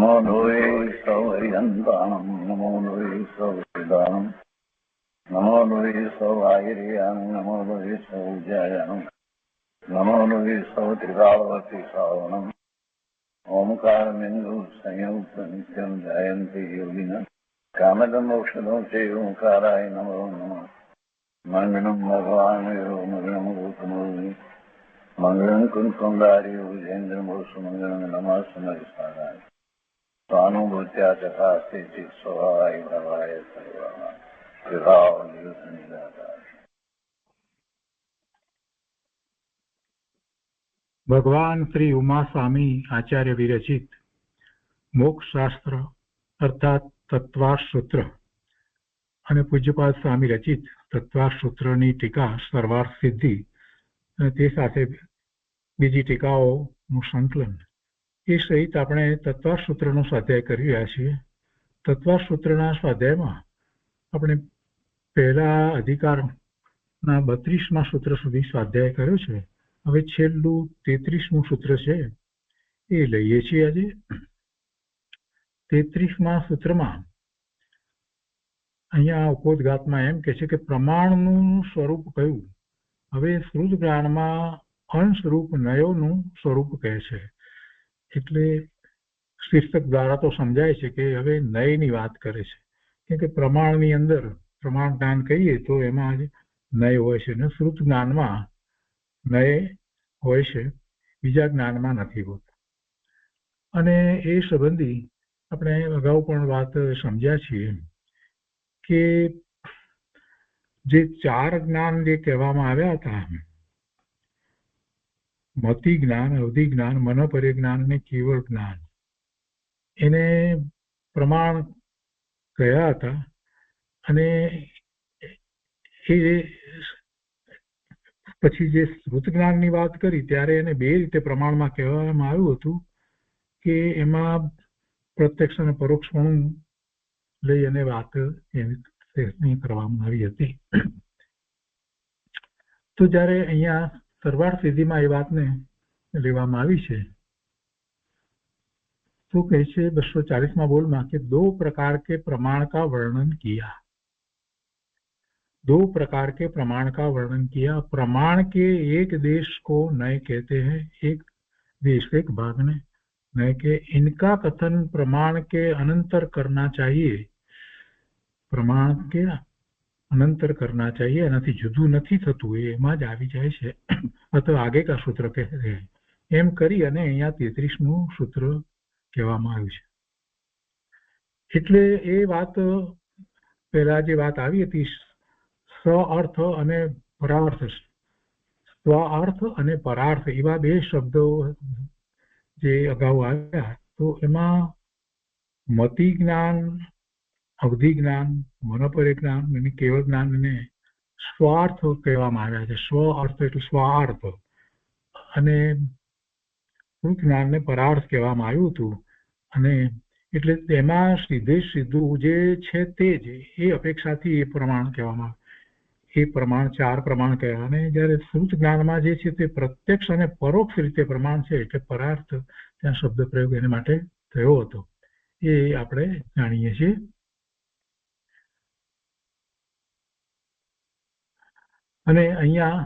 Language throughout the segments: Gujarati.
નમો લોહે સૌહરિહંતાણમ નમો લોહે સૌવેદાણમ નમો લોહે સૌઆયર્યાણમ નમો લોહે સૌજ્યાયાણમ નમો લોહે સૌત્રિકાળવતી શ્રાવણમ ઓમકારમિંદુ સંયુક્ત નિત્યમ જયંતિ યોગિના કામદમ ઔષધો છે ઓંકારાય નમો નમઃ મંગળમ ભગવાન મંગળમ ગૌતમોર્મિ મંગળમ કુંકુંડારી વિજેન્દ્રમોષ મંગળમ નમઃ સમયસારાય સ્વાનુભૂત્યા ચકાસ્તે ચિત સ્વભાવાય ભવાય સર્વમાં વિભાવ નિયુત નિરાકાર. ભગવાન શ્રી ઉમા સ્વામી આચાર્ય વિરચિત મોક્ષ શાસ્ત્ર અર્થાત તત્વાર્થ સૂત્ર અને પૂજ્યપાદ સ્વામી રચિત તત્વાર્થ સૂત્રની ટીકા સર્વાર્થ સિદ્ધિ અને તે સાથે બીજી ટીકાઓનું સંકલન એ સહિત આપણે તત્વાર્થ સૂત્રનો સ્વાધ્યાય કરી રહ્યા છીએ. તત્વાર્થ સૂત્રના સ્વાધ્યાયમાં આપણે પહેલા અધિકારના 32મા સૂત્ર સુધી સ્વાધ્યાય કર્યો છે. હવે છેલ્લું 33મું સૂત્ર છે એ લઈએ છીએ. આજે 33મા સૂત્રમાં અહીંયા ઉપોદ્ઘાતમાં એમ કે છે કે પ્રમાણનું સ્વરૂપ કયું. હવે શ્રુત જ્ઞાનમાં અંશરૂપ નયોનું સ્વરૂપ કહે છે. એટલે શીર્ષક દ્વારા તો સમજાય છે કે હવે નયની વાત કરે છે, કેમ કે પ્રમાણની અંદર પ્રમાણ જ્ઞાન કહીએ તો એમાં જ નય હોય છે ને શ્રુત જ્ઞાનમાં નય હોય છે, બીજા જ્ઞાનમાં નથી હોતું. અને એ સંબંધી આપણે અગાઉ પણ વાત સમજ્યા છીએ કે જે 4 જ્ઞાન જે કહેવામાં આવ્યા હતા, મતિ જ્ઞાન, અવધિ જ્ઞાન, મનપરિજ્ઞાન અને કેવળ જ્ઞાન, એને પ્રમાણ કયા હતા. અને એ પછી જે શ્રુત જ્ઞાનની વાત કરી ત્યારે એને 2 રીતે પ્રમાણમાં કહેવામાં આવ્યું હતું કે એમાં પ્રત્યક્ષ અને પરોક્ષપણું લઈ અને વાત એની કરવામાં આવી હતી. તો જ્યારે અહીંયા સર્વાર્થ સિદ્ધિમાં એ વાતને લેવામાં આવી છે તો કહે છે 240મા બોલમાં કે 2 પ્રકાર के प्रमाण का वर्णन किया. 2 प्रकार के प्रमाण का वर्णन किया. प्रमाण के एक देश को नय कहते हैं, एक देश एक भाग ने नय के. इनका कथन प्रमाण के अनंतर करना चाहिए. प्रमाण के अनंतर करना चाहिए, એનાથી જુદું નથી થતું, એમાં જ આવી જાય છે. અથવા આગે કા સૂત્ર કહે છે એમ કરી અને અહીંયા 33મું સૂત્ર કહેવામાં આવ્યું છે. એટલે એ વાત પહેલા જે વાત આવી હતી સ્વઅર્થ અને પરાર્થ, સ્વઅર્થ અને પરાર્થ એવા 2 શબ્દો જે અગાઉ આવ્યા, તો એમાં મતિ જ્ઞાન, અવધિ જ્ઞાન, મનોપરિજ્ઞાન અને કેવળ જ્ઞાનને સ્વાર્થ કહેવામાં આવ્યા છે. સ્વ અર્થ એટલે સ્વાર્થ અને જ્ઞાનને પરાર્થ કહેવામાં આવ્યું હતું. અને એટલે તેમાં સીધું જે છે તે જ એ અપેક્ષાથી એ પ્રમાણ કહેવામાં આવે. એ પ્રમાણ 4 પ્રમાણ કહેવાય. અને જ્યારે શ્રુત જ્ઞાનમાં જે છે તે પ્રત્યક્ષ અને પરોક્ષ રીતે પ્રમાણ છે, એટલે પરાર્થ ત્યાં શબ્દ પ્રયોગ એને માટે થયો હતો એ આપણે જાણીએ છીએ. અને અહીંયા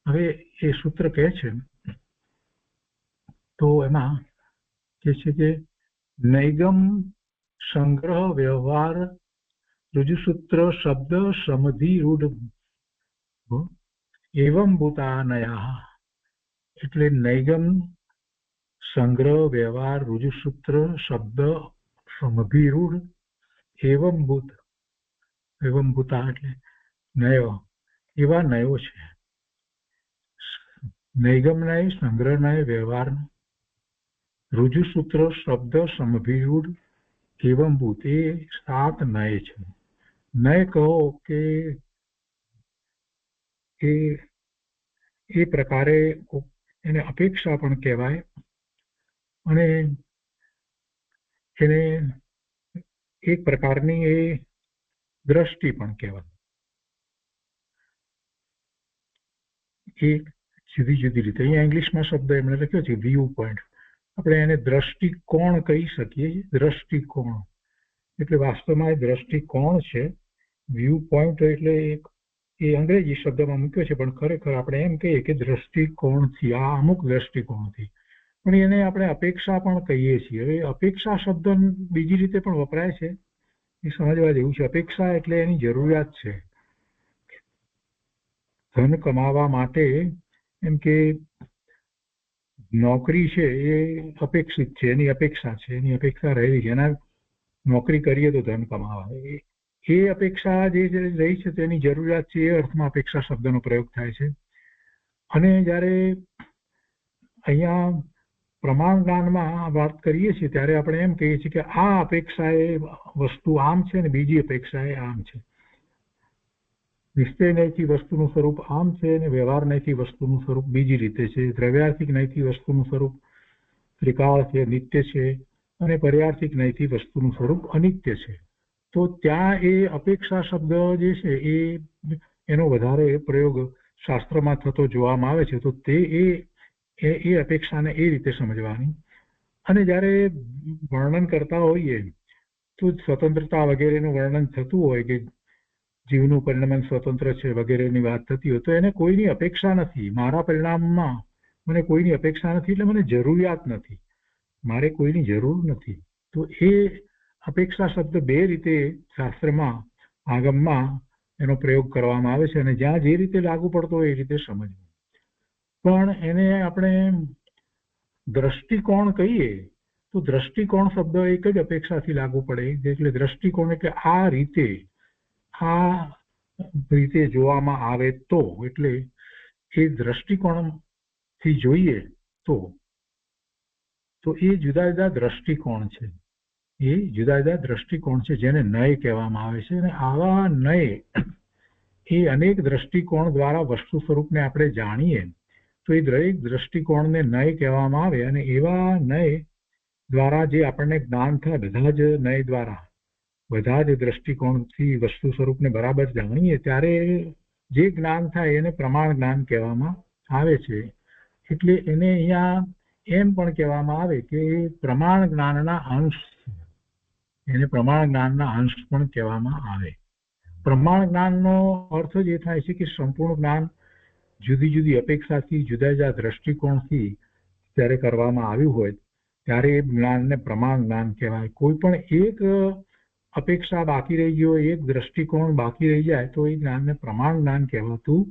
હવે એ સૂત્ર કહે છે તો એમાં કહે છે કે નૈગમ સંગ્રહ વ્યવહાર રુજુસૂત્ર શબ્દ સમધિ રૂઢ એવમ ભૂતાનયા. એટલે નૈગમ સંગ્રહ વ્યવહાર રુજુસૂત્ર શબ્દ સમધિરૂઢ એવમ ભૂતા એટલે નયો, એવા નયો છે. નૈગમ નય, સંગ્રહ નય, વ્યવહાર રુજુસૂત્ર શબ્દ સમભિરૂઢ એવમ ભૂત, એ 7 નય છે. નય કહો કે એ પ્રકારે એને અપેક્ષા પણ કહેવાય અને એને એક પ્રકારની એ દ્રષ્ટિ પણ કહેવાય. એ જુદી જુદી રીતે અહીંયા ઇંગ્લિશમાં શબ્દ એમણે લખ્યો છે વ્યૂ પોઈન્ટ, આપણે એને દ્રષ્ટિકોણ કહી શકીએ. દ્રષ્ટિકોણ એટલે વાસ્તવમાં એ દ્રષ્ટિકોણ છે. વ્યૂ પોઈન્ટ એટલે એ અંગ્રેજી શબ્દમાં મૂક્યો છે, પણ ખરેખર આપણે એમ કહીએ કે દ્રષ્ટિકોણથી, આ અમુક દ્રષ્ટિકોણથી. પણ એને આપણે અપેક્ષા પણ કહીએ છીએ. હવે અપેક્ષા શબ્દ બીજી રીતે પણ વપરાય છે, એ સમજવા જેવું છે. અપેક્ષા એટલે એની જરૂરિયાત છે. ધન કમાવા માટે એમ કે નોકરી છે એ અપેક્ષિત છે, એની અપેક્ષા છે, એની અપેક્ષા રહેલી છે. એના નોકરી કરીએ તો ધન કમાવા, એ અપેક્ષા જે રહી છે તેની જરૂરિયાત છે, એ અર્થમાં અપેક્ષા શબ્દનો પ્રયોગ થાય છે. અને જ્યારે અહીંયા પ્રમાણ જ્ઞાનમાં વાત કરીએ છીએ ત્યારે આપણે એમ કહીએ છીએ કે આ અપેક્ષા એ વસ્તુ આમ છે ને બીજી અપેક્ષા એ આમ છે. નિશ્ચય નયથી વસ્તુનું સ્વરૂપ આમ છે અને વ્યવહાર નયથી વસ્તુનું સ્વરૂપ બીજી રીતે છે. દ્રવ્યાર્થિક નયથી વસ્તુનું સ્વરૂપ ત્રિકાળ છે, નિત્ય છે, અને પર્યાર્થિક નયથી વસ્તુનું સ્વરૂપ અનિત્ય છે. તો ત્યાં એ અપેક્ષા શબ્દ જે છે એનો વધારે પ્રયોગ શાસ્ત્રમાં થતો જોવામાં આવે છે. તો તે એ અપેક્ષાને એ રીતે સમજવાની. અને જ્યારે વર્ણન કરતા હોઈએ તો સ્વતંત્રતા વગેરેનું વર્ણન થતું હોય કે જીવનું પરિણામ સ્વતંત્ર છે વગેરેની વાત થતી હોય તો એને કોઈની અપેક્ષા નથી. મારા પરિણામમાં મને કોઈની અપેક્ષા નથી એટલે મને જરૂરિયાત નથી, મારે કોઈની જરૂર નથી. તો એ અપેક્ષા શબ્દ બે રીતે શાસ્ત્રમાં, આગમમાં એનો પ્રયોગ કરવામાં આવે છે, અને જ્યાં જે રીતે લાગુ પડતો હોય એ રીતે સમજવું. પણ એને આપણે દ્રષ્ટિકોણ કહીએ તો દ્રષ્ટિકોણ શબ્દ એક જ અપેક્ષાથી લાગુ પડે. એટલે દ્રષ્ટિકોણ એટલે આ રીતે જોવામાં આવે તો, એટલે એ દ્રષ્ટિકોણથી જોઈએ તો એ જુદા જુદા દ્રષ્ટિકોણ છે. એ જુદા જુદા દ્રષ્ટિકોણ છે જેને નય કહેવામાં આવે છે. અને આવા નય એ અનેક દ્રષ્ટિકોણ દ્વારા વસ્તુ સ્વરૂપને આપણે જાણીએ તો એ દરેક દ્રષ્ટિકોણને નય કહેવામાં આવે. અને એવા નય દ્વારા જે આપણને જ્ઞાન થાય, બધા જ નય દ્વારા, બધા જ દ્રષ્ટિકોણથી વસ્તુ સ્વરૂપને બરાબર જાણીએ ત્યારે જે જ્ઞાન થાય એને પ્રમાણ જ્ઞાન કહેવામાં આવે છે. એટલે એને અહીંયા એમ પણ કહેવામાં આવે કે પ્રમાણ જ્ઞાનના અંશ, એને પ્રમાણ જ્ઞાનના અંશ પણ કહેવામાં આવે. પ્રમાણ જ્ઞાનનો અર્થ જ એ થાય છે કે સંપૂર્ણ જ્ઞાન જુદી જુદી અપેક્ષાથી, જુદા જુદા દ્રષ્ટિકોણથી જ્યારે કરવામાં આવ્યું હોય ત્યારે એ જ્ઞાનને પ્રમાણ જ્ઞાન કહેવાય. કોઈ પણ એક અપેક્ષા બાકી રહી ગઈ હોય, એક દ્રષ્ટિકોણ બાકી રહી જાય તો એ જ્ઞાનને પ્રમાણ જ્ઞાન કહેવાતું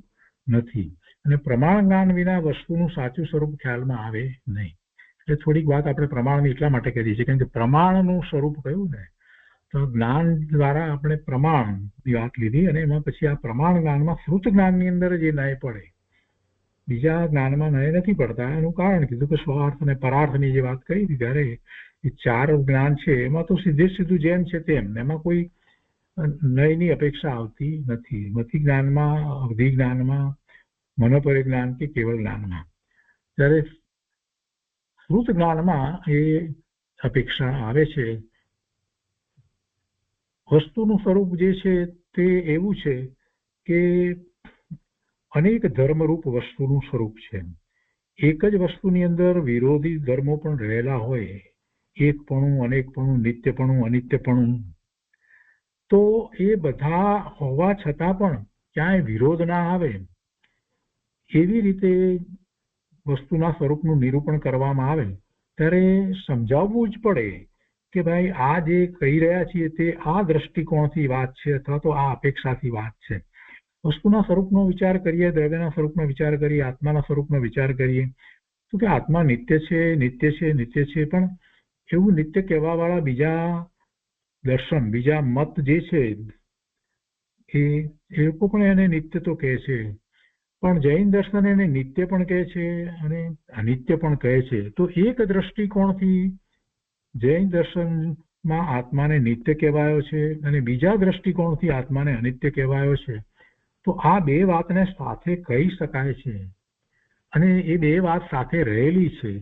નથી. અને પ્રમાણ જ્ઞાન વિના વસ્તુનું સાચું સ્વરૂપ ખ્યાલમાં આવે નહીં. એટલે થોડીક વાત આપણે પ્રમાણની એટલા માટે કરીએ છીએ કારણ કે પ્રમાણનું સ્વરૂપ કહ્યું ને, તો જ્ઞાન દ્વારા આપણે પ્રમાણની વાત લીધી. અને એમાં પછી આ પ્રમાણ જ્ઞાનમાં શ્રુત જ્ઞાનની અંદર જે નય પડે, બીજા જ્ઞાનમાં નય નથી પડતા. એનું કારણ કીધું કે સ્વાર્થ અને પરાર્થની જે વાત કરી હતી ત્યારે એ ચાર જ્ઞાન છે એમાં તો સીધે સીધું જેમ છે તેમ, એમાં કોઈ નયની અપેક્ષા આવતી નથી. મતિ જ્ઞાનમાં, અવધિ જ્ઞાનમાં, મનોપરિજ્ઞાન કે કેવળ જ્ઞાનમાં. ત્યારે શ્રુત જ્ઞાનમાં એ અપેક્ષા આવે છે. વસ્તુનું સ્વરૂપ જે છે તે એવું છે કે અનેક ધર્મરૂપ વસ્તુનું સ્વરૂપ છે. એક જ વસ્તુની અંદર વિરોધી ધર્મો પણ રહેલા હોય, એકપણું, અનેકપણું, નિત્યપણું, અનિત્યપણું. તો એ બધા હોવા છતાં પણ ક્યાંય વિરોધ ના આવે એવી રીતે વસ્તુના સ્વરૂપનું નિરૂપણ કરવામાં આવે ત્યારે સમજાવવું જ પડે કે ભાઈ આ જે કહી રહ્યા છીએ તે આ દ્રષ્ટિકોણથી વાત છે અથવા તો આ અપેક્ષાથી વાત છે. વસ્તુના સ્વરૂપનો વિચાર કરીએ, દ્રવ્યના સ્વરૂપનો વિચાર કરીએ, આત્માના સ્વરૂપનો વિચાર કરીએ તો કે આત્મા નિત્ય છે, નિત્ય છે, નિત્ય છે. પણ એવું નિત્ય કહેવાવાળા બીજા દર્શન, બીજા મત જે છે એ લોકો પણ એને નિત્ય તો કહે છે, પણ જૈન દર્શન એને નિત્ય પણ કહે છે અને અનિત્ય પણ કહે છે. તો એક દ્રષ્ટિકોણથી જૈન દર્શનમાં આત્માને નિત્ય કહેવાયો છે અને બીજા દ્રષ્ટિકોણથી આત્માને અનિત્ય કહેવાયો છે. તો આ બે વાતને સાથે કહી શકાય છે અને એ બે વાત સાથે રહેલી છે.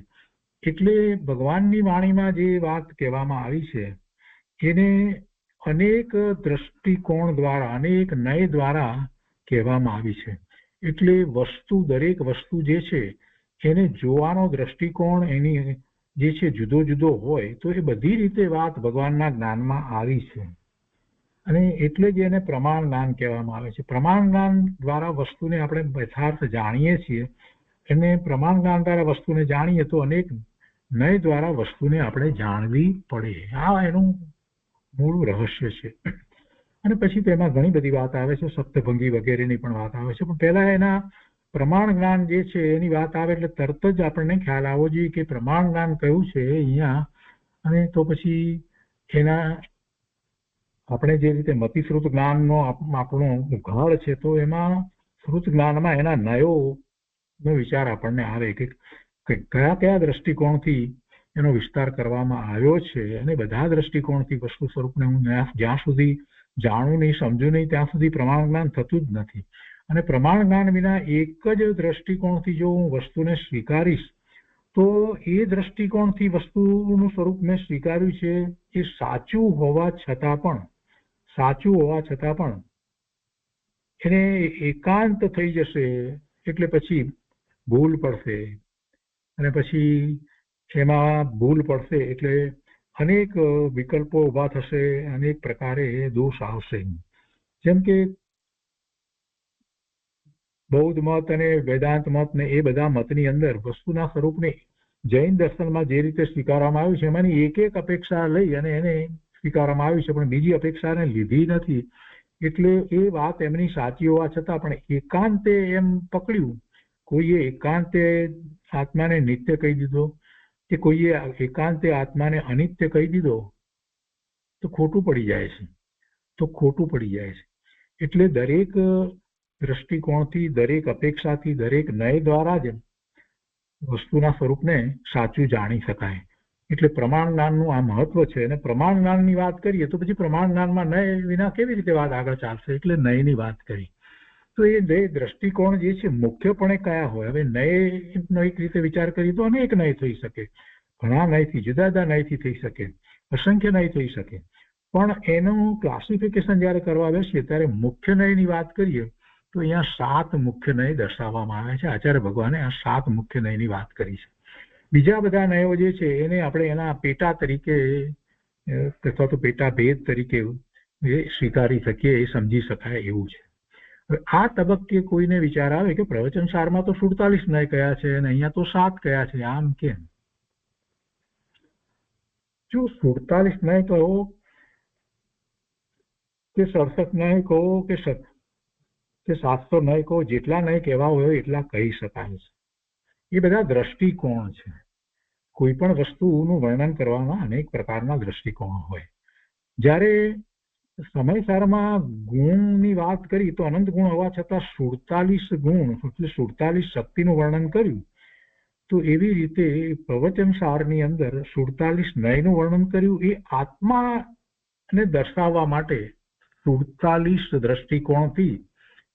એટલે ભગવાનની વાણીમાં જે વાત કહેવામાં આવી છે એને અનેક દ્રષ્ટિકોણ દ્વારા, અનેક નય દ્વારા કહેવામાં આવી છે. એટલે વસ્તુ, દરેક વસ્તુ જે છે એને જોવાનો દ્રષ્ટિકોણ, એની જે છે જુદો જુદો હોય તો એ બધી રીતે વાત ભગવાનના જ્ઞાનમાં આવી છે અને એટલે જ એને પ્રમાણ જ્ઞાન કહેવામાં આવે છે. પ્રમાણ જ્ઞાન દ્વારા વસ્તુને આપણે યથાર્થ જાણીએ છીએ અને પ્રમાણ જ્ઞાન દ્વારા વસ્તુને જાણીએ તો અનેક નય દ્વારા વસ્તુને આપણે જાણવી પડે. આ એનું મૂળ રહસ્ય છે. અને પછી તેમાં ઘણી બધી વાત આવે છે, સપ્તભંગી વગેરેની પણ વાત આવે છે, પણ પહેલા એના પ્રમાણ જ્ઞાન જે છે એની વાત આવે એટલે તરત જ આપણને ખ્યાલ આવવો જોઈએ કે પ્રમાણ જ્ઞાન કયું છે અહીંયા. અને તો પછી એના આપણે જે રીતે મતિશ્રુત જ્ઞાનનો આપણો ઉઘાડ છે તો એમાં શ્રુત જ્ઞાનમાં એના નયોનો વિચાર આપણને આવે કે કયા કયા દ્રષ્ટિકોણથી એનો વિસ્તાર કરવામાં આવ્યો છે અને બધા દ્રષ્ટિકોણથી વસ્તુ સ્વરૂપને હું જ્યાં સુધી જાણું નહીં, સમજું નહીં, ત્યાં સુધી પ્રમાણ જ્ઞાન થતું જ નથી. અને પ્રમાણ જ્ઞાન વિના એક જ દ્રષ્ટિકોણથી જો હું વસ્તુને સ્વીકારીશ તો એ દ્રષ્ટિકોણથી વસ્તુનું સ્વરૂપ મેં સ્વીકાર્યું છે એ સાચું હોવા છતાં પણ એને એકાંત થઈ જશે એટલે પછી ભૂલ પડશે અને પછી એમાં ભૂલ પડશે એટલે અનેક વિકલ્પો ઉભા થશે, અનેક પ્રકારે દોષ આવશે. જેમ કે બૌદ્ધ મત અને વેદાંત મત ને એ બધા મતની અંદર વસ્તુના સ્વરૂપને જૈન દર્શનમાં જે રીતે સ્વીકારવામાં આવ્યું છે એમાંની એક એક અપેક્ષા લઈ અને એને સ્વીકારવામાં આવ્યું છે પણ બીજી અપેક્ષાને લીધી નથી. એટલે એ વાત એમની સાચી હોવા છતાં પણ એકાંતે એમ પકડ્યું, કોઈએ એકાંતે આત્માને નિત્ય કહી દીધો કે કોઈએ એકાંતે આત્માને અનિત્ય કહી દીધો તો ખોટું પડી જાય છે. એટલે દરેક દ્રષ્ટિકોણથી, દરેક અપેક્ષાથી, દરેક નય દ્વારા જ વસ્તુના સ્વરૂપને સાચું જાણી શકાય. એટલે પ્રમાણ જ્ઞાનનું આ મહત્વ છે. અને પ્રમાણ જ્ઞાનની વાત કરીએ તો પછી પ્રમાણ જ્ઞાનમાં નય વિના કેવી રીતે વાત આગળ ચાલશે, એટલે નયની વાત કરી. તો એ નય દ્રષ્ટિકોણ જે છે મુખ્યપણે કયા હોય? હવે નયનો એક રીતે વિચાર કરીએ તો અનેક નય થઈ શકે, ઘણા નયથી, જુદા જુદા નયથી થઈ શકે, અસંખ્ય નય થઈ શકે. પણ એનું ક્લાસિફિકેશન જયારે કરવા બેસીએ ત્યારે મુખ્ય નયની વાત કરીએ તો અહીંયા 7 મુખ્ય નય દર્શાવવામાં આવે છે. આચાર્ય ભગવાને આ 7 મુખ્ય નયની વાત કરી છે. બીજા બધા નયો જે છે એને આપણે એના પેટા તરીકે અથવા તો પેટા ભેદ તરીકે સ્વીકારી શકીએ, એ સમજી શકાય એવું છે. હવે આ તબક્કે કોઈને વિચાર આવે કે પ્રવચન સારમાં તો 47 નય કયા છે અને અહીંયા તો 7 કયા છે, આમ કેમ? જો 47 નય કહો કે 67 નય કહો કે 700 નય કહો, જેટલા નય કહેવા હોય એટલા કહી શકાય છે. એ બધા દ્રષ્ટિકોણ છે. કોઈ પણ વસ્તુનું વર્ણન કરવામાં અનેક પ્રકારના દ્રષ્ટિકોણ હોય. જ્યારે સમયસારમાં ગુણની વાત કરી તો અનંત ગુણ હોવા છતાં 47 ગુણ એટલે 47 શક્તિનું વર્ણન કર્યું. તો એવી રીતે પ્રવચન સારની અંદર 47 નયનું વર્ણન કર્યું. એ આત્માને દર્શાવવા માટે 47 દ્રષ્ટિકોણથી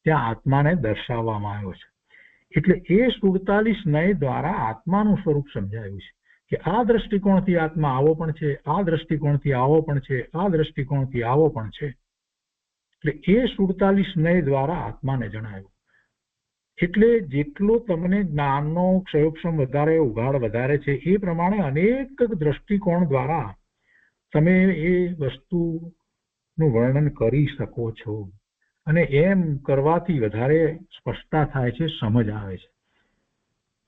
ત્યાં આત્માને દર્શાવવામાં આવ્યો છે. એટલે એ 47 નય દ્વારા આત્માનું સ્વરૂપ સમજાયું છે કે આ દ્રષ્ટિકોણથી આત્મા આવો પણ છે, આ દ્રષ્ટિકોણથી આવો પણ છે, આ દ્રષ્ટિકોણથી આવો પણ છે. એટલે એ 47 નય દ્વારા આત્માને જણાવ્યું. એટલે જેટલો તમને જ્ઞાનનો ક્ષયોક્ષમ વધારે, ઉઘાડ વધારે છે એ પ્રમાણે અનેક દ્રષ્ટિકોણ દ્વારા તમે એ વસ્તુનું વર્ણન કરી શકો છો. અને એમ કરવાથી વધારે સ્પષ્ટતા થાય છે, સમજ આવે છે.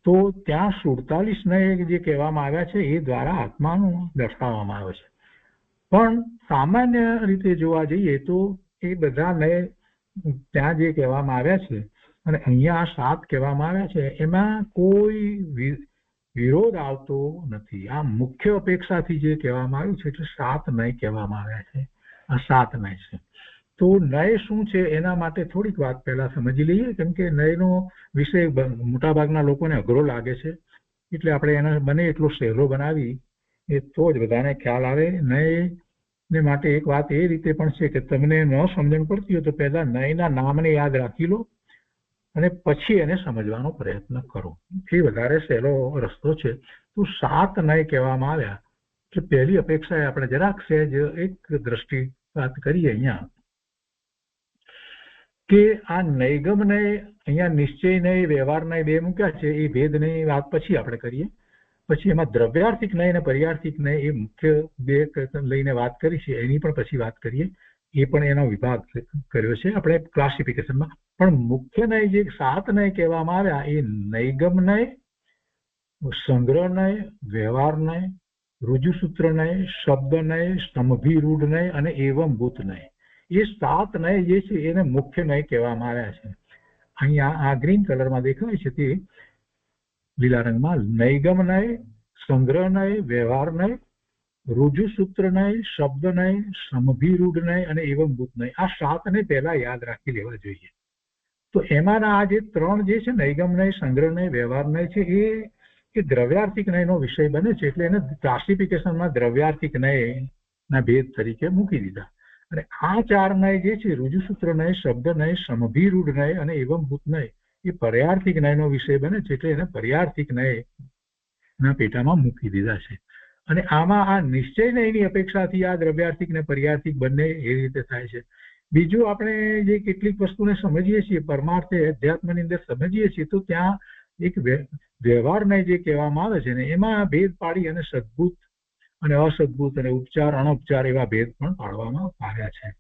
તો ત્યાં 47 નય જે કહેવામાં આવ્યા છે એ દ્વારા આત્માનું દર્શાવવામાં આવે છે. પણ સામાન્ય રીતે જોવા જઈએ તો એ બધા નય ત્યાં જે કહેવામાં આવ્યા છે અને અહીંયા 7 કહેવામાં આવ્યા છે એમાં કોઈ વિરોધ આવતો નથી. આ મુખ્ય અપેક્ષાથી જે કહેવામાં આવ્યું છે એટલે 7 નય કહેવામાં આવ્યા છે. આ 7 નય છે. તો નય શું છે એના માટે થોડીક વાત પહેલા સમજી લઈએ, કેમ કે નયનો વિષય મોટાભાગના લોકોને અઘરો લાગે છે. એટલે આપણે એને બને એટલો સહેલો બનાવી એ તો જ બધાને ખ્યાલ આવે. નયને માટે એક વાત એ રીતે પણ છે કે તમને ન સમજણ પડતી હોય તો પહેલા નયના નામને યાદ રાખી લો અને પછી એને સમજવાનો પ્રયત્ન કરો. એ વધારે સહેલો રસ્તો છે. તો 7 નય કહેવામાં આવ્યા એટલે પહેલી અપેક્ષા આપણે જરાક સહેજ એક દ્રષ્ટિ વાત કરીએ અહીંયા કે આ નૈગમ નય, અહીંયા નિશ્ચય નય, વ્યવહાર નય બે મૂક્યા છે. એ ભેદની વાત પછી આપણે કરીએ. પછી એમાં દ્રવ્યાર્થિક નય અને પર્યાર્થિક નય એ મુખ્ય બે લઈને વાત કરી છે, એની પણ પછી વાત કરીએ. એ પણ એનો વિભાગ કર્યો છે આપણે ક્લાસિફિકેશનમાં. પણ મુખ્ય નય જે 7 નય કહેવામાં આવ્યા એ નૈગમ નય, સંગ્રહ નય, વ્યવહાર નય, રુજુસૂત્ર નય, શબ્દ નય, સમભિરૂઢ નય અને એવમભૂત નય. એ 7 નય જે છે એને મુખ્ય નય કહેવામાં આવ્યા છે. અહીંયા આ ગ્રીન કલરમાં દેખાય છે તે લીલા રંગમાં નૈગમ નય, સંગ્રહ નય, વ્યવહાર નય, રુજુસૂત્ર નય, શબ્દ નય, સમભિરૂઢ નય અને એવમભૂત નય. આ 7 ને પહેલા યાદ રાખી લેવા જોઈએ. તો એમાંના આ જે 3 જે છે નૈગમ નય, સંગ્રહ નય, વ્યવહાર નય છે એ દ્રવ્યાર્થિક નયનો વિષય બને છે, એટલે એને ક્લાસિફિકેશનમાં દ્રવ્યાર્થિક નયના ભેદ તરીકે મૂકી દીધા. અને આ 4 નય જે છે રુજુસૂત્ર નય, શબ્દ નય, સમભિરૂઢ નય અને એવમભૂત નય એ પર્યાર્થિક નયનો વિષય બને છે, એટલે એને પર્યાર્થિક નયના પેટામાં મૂકી દીધા છે. અને આમાં આ નિશ્ચય નયની અપેક્ષાથી આ દ્રવ્યાર્થિક ને પર્યાર્થિક બંને એ રીતે થાય છે. બીજું આપણે જે કેટલીક વસ્તુને સમજીએ છીએ પરમાર્થે અધ્યાત્મની અંદર સમજીએ છીએ તો ત્યાં એક વ્યવહાર નય જે કહેવામાં આવે છે ને એમાં ભેદ પાડી અને સદભૂત અને અસદભૂત અને ઉપચાર અનઉપચાર એવા ભેદ પણ પાડવામાં આવ્યા છે.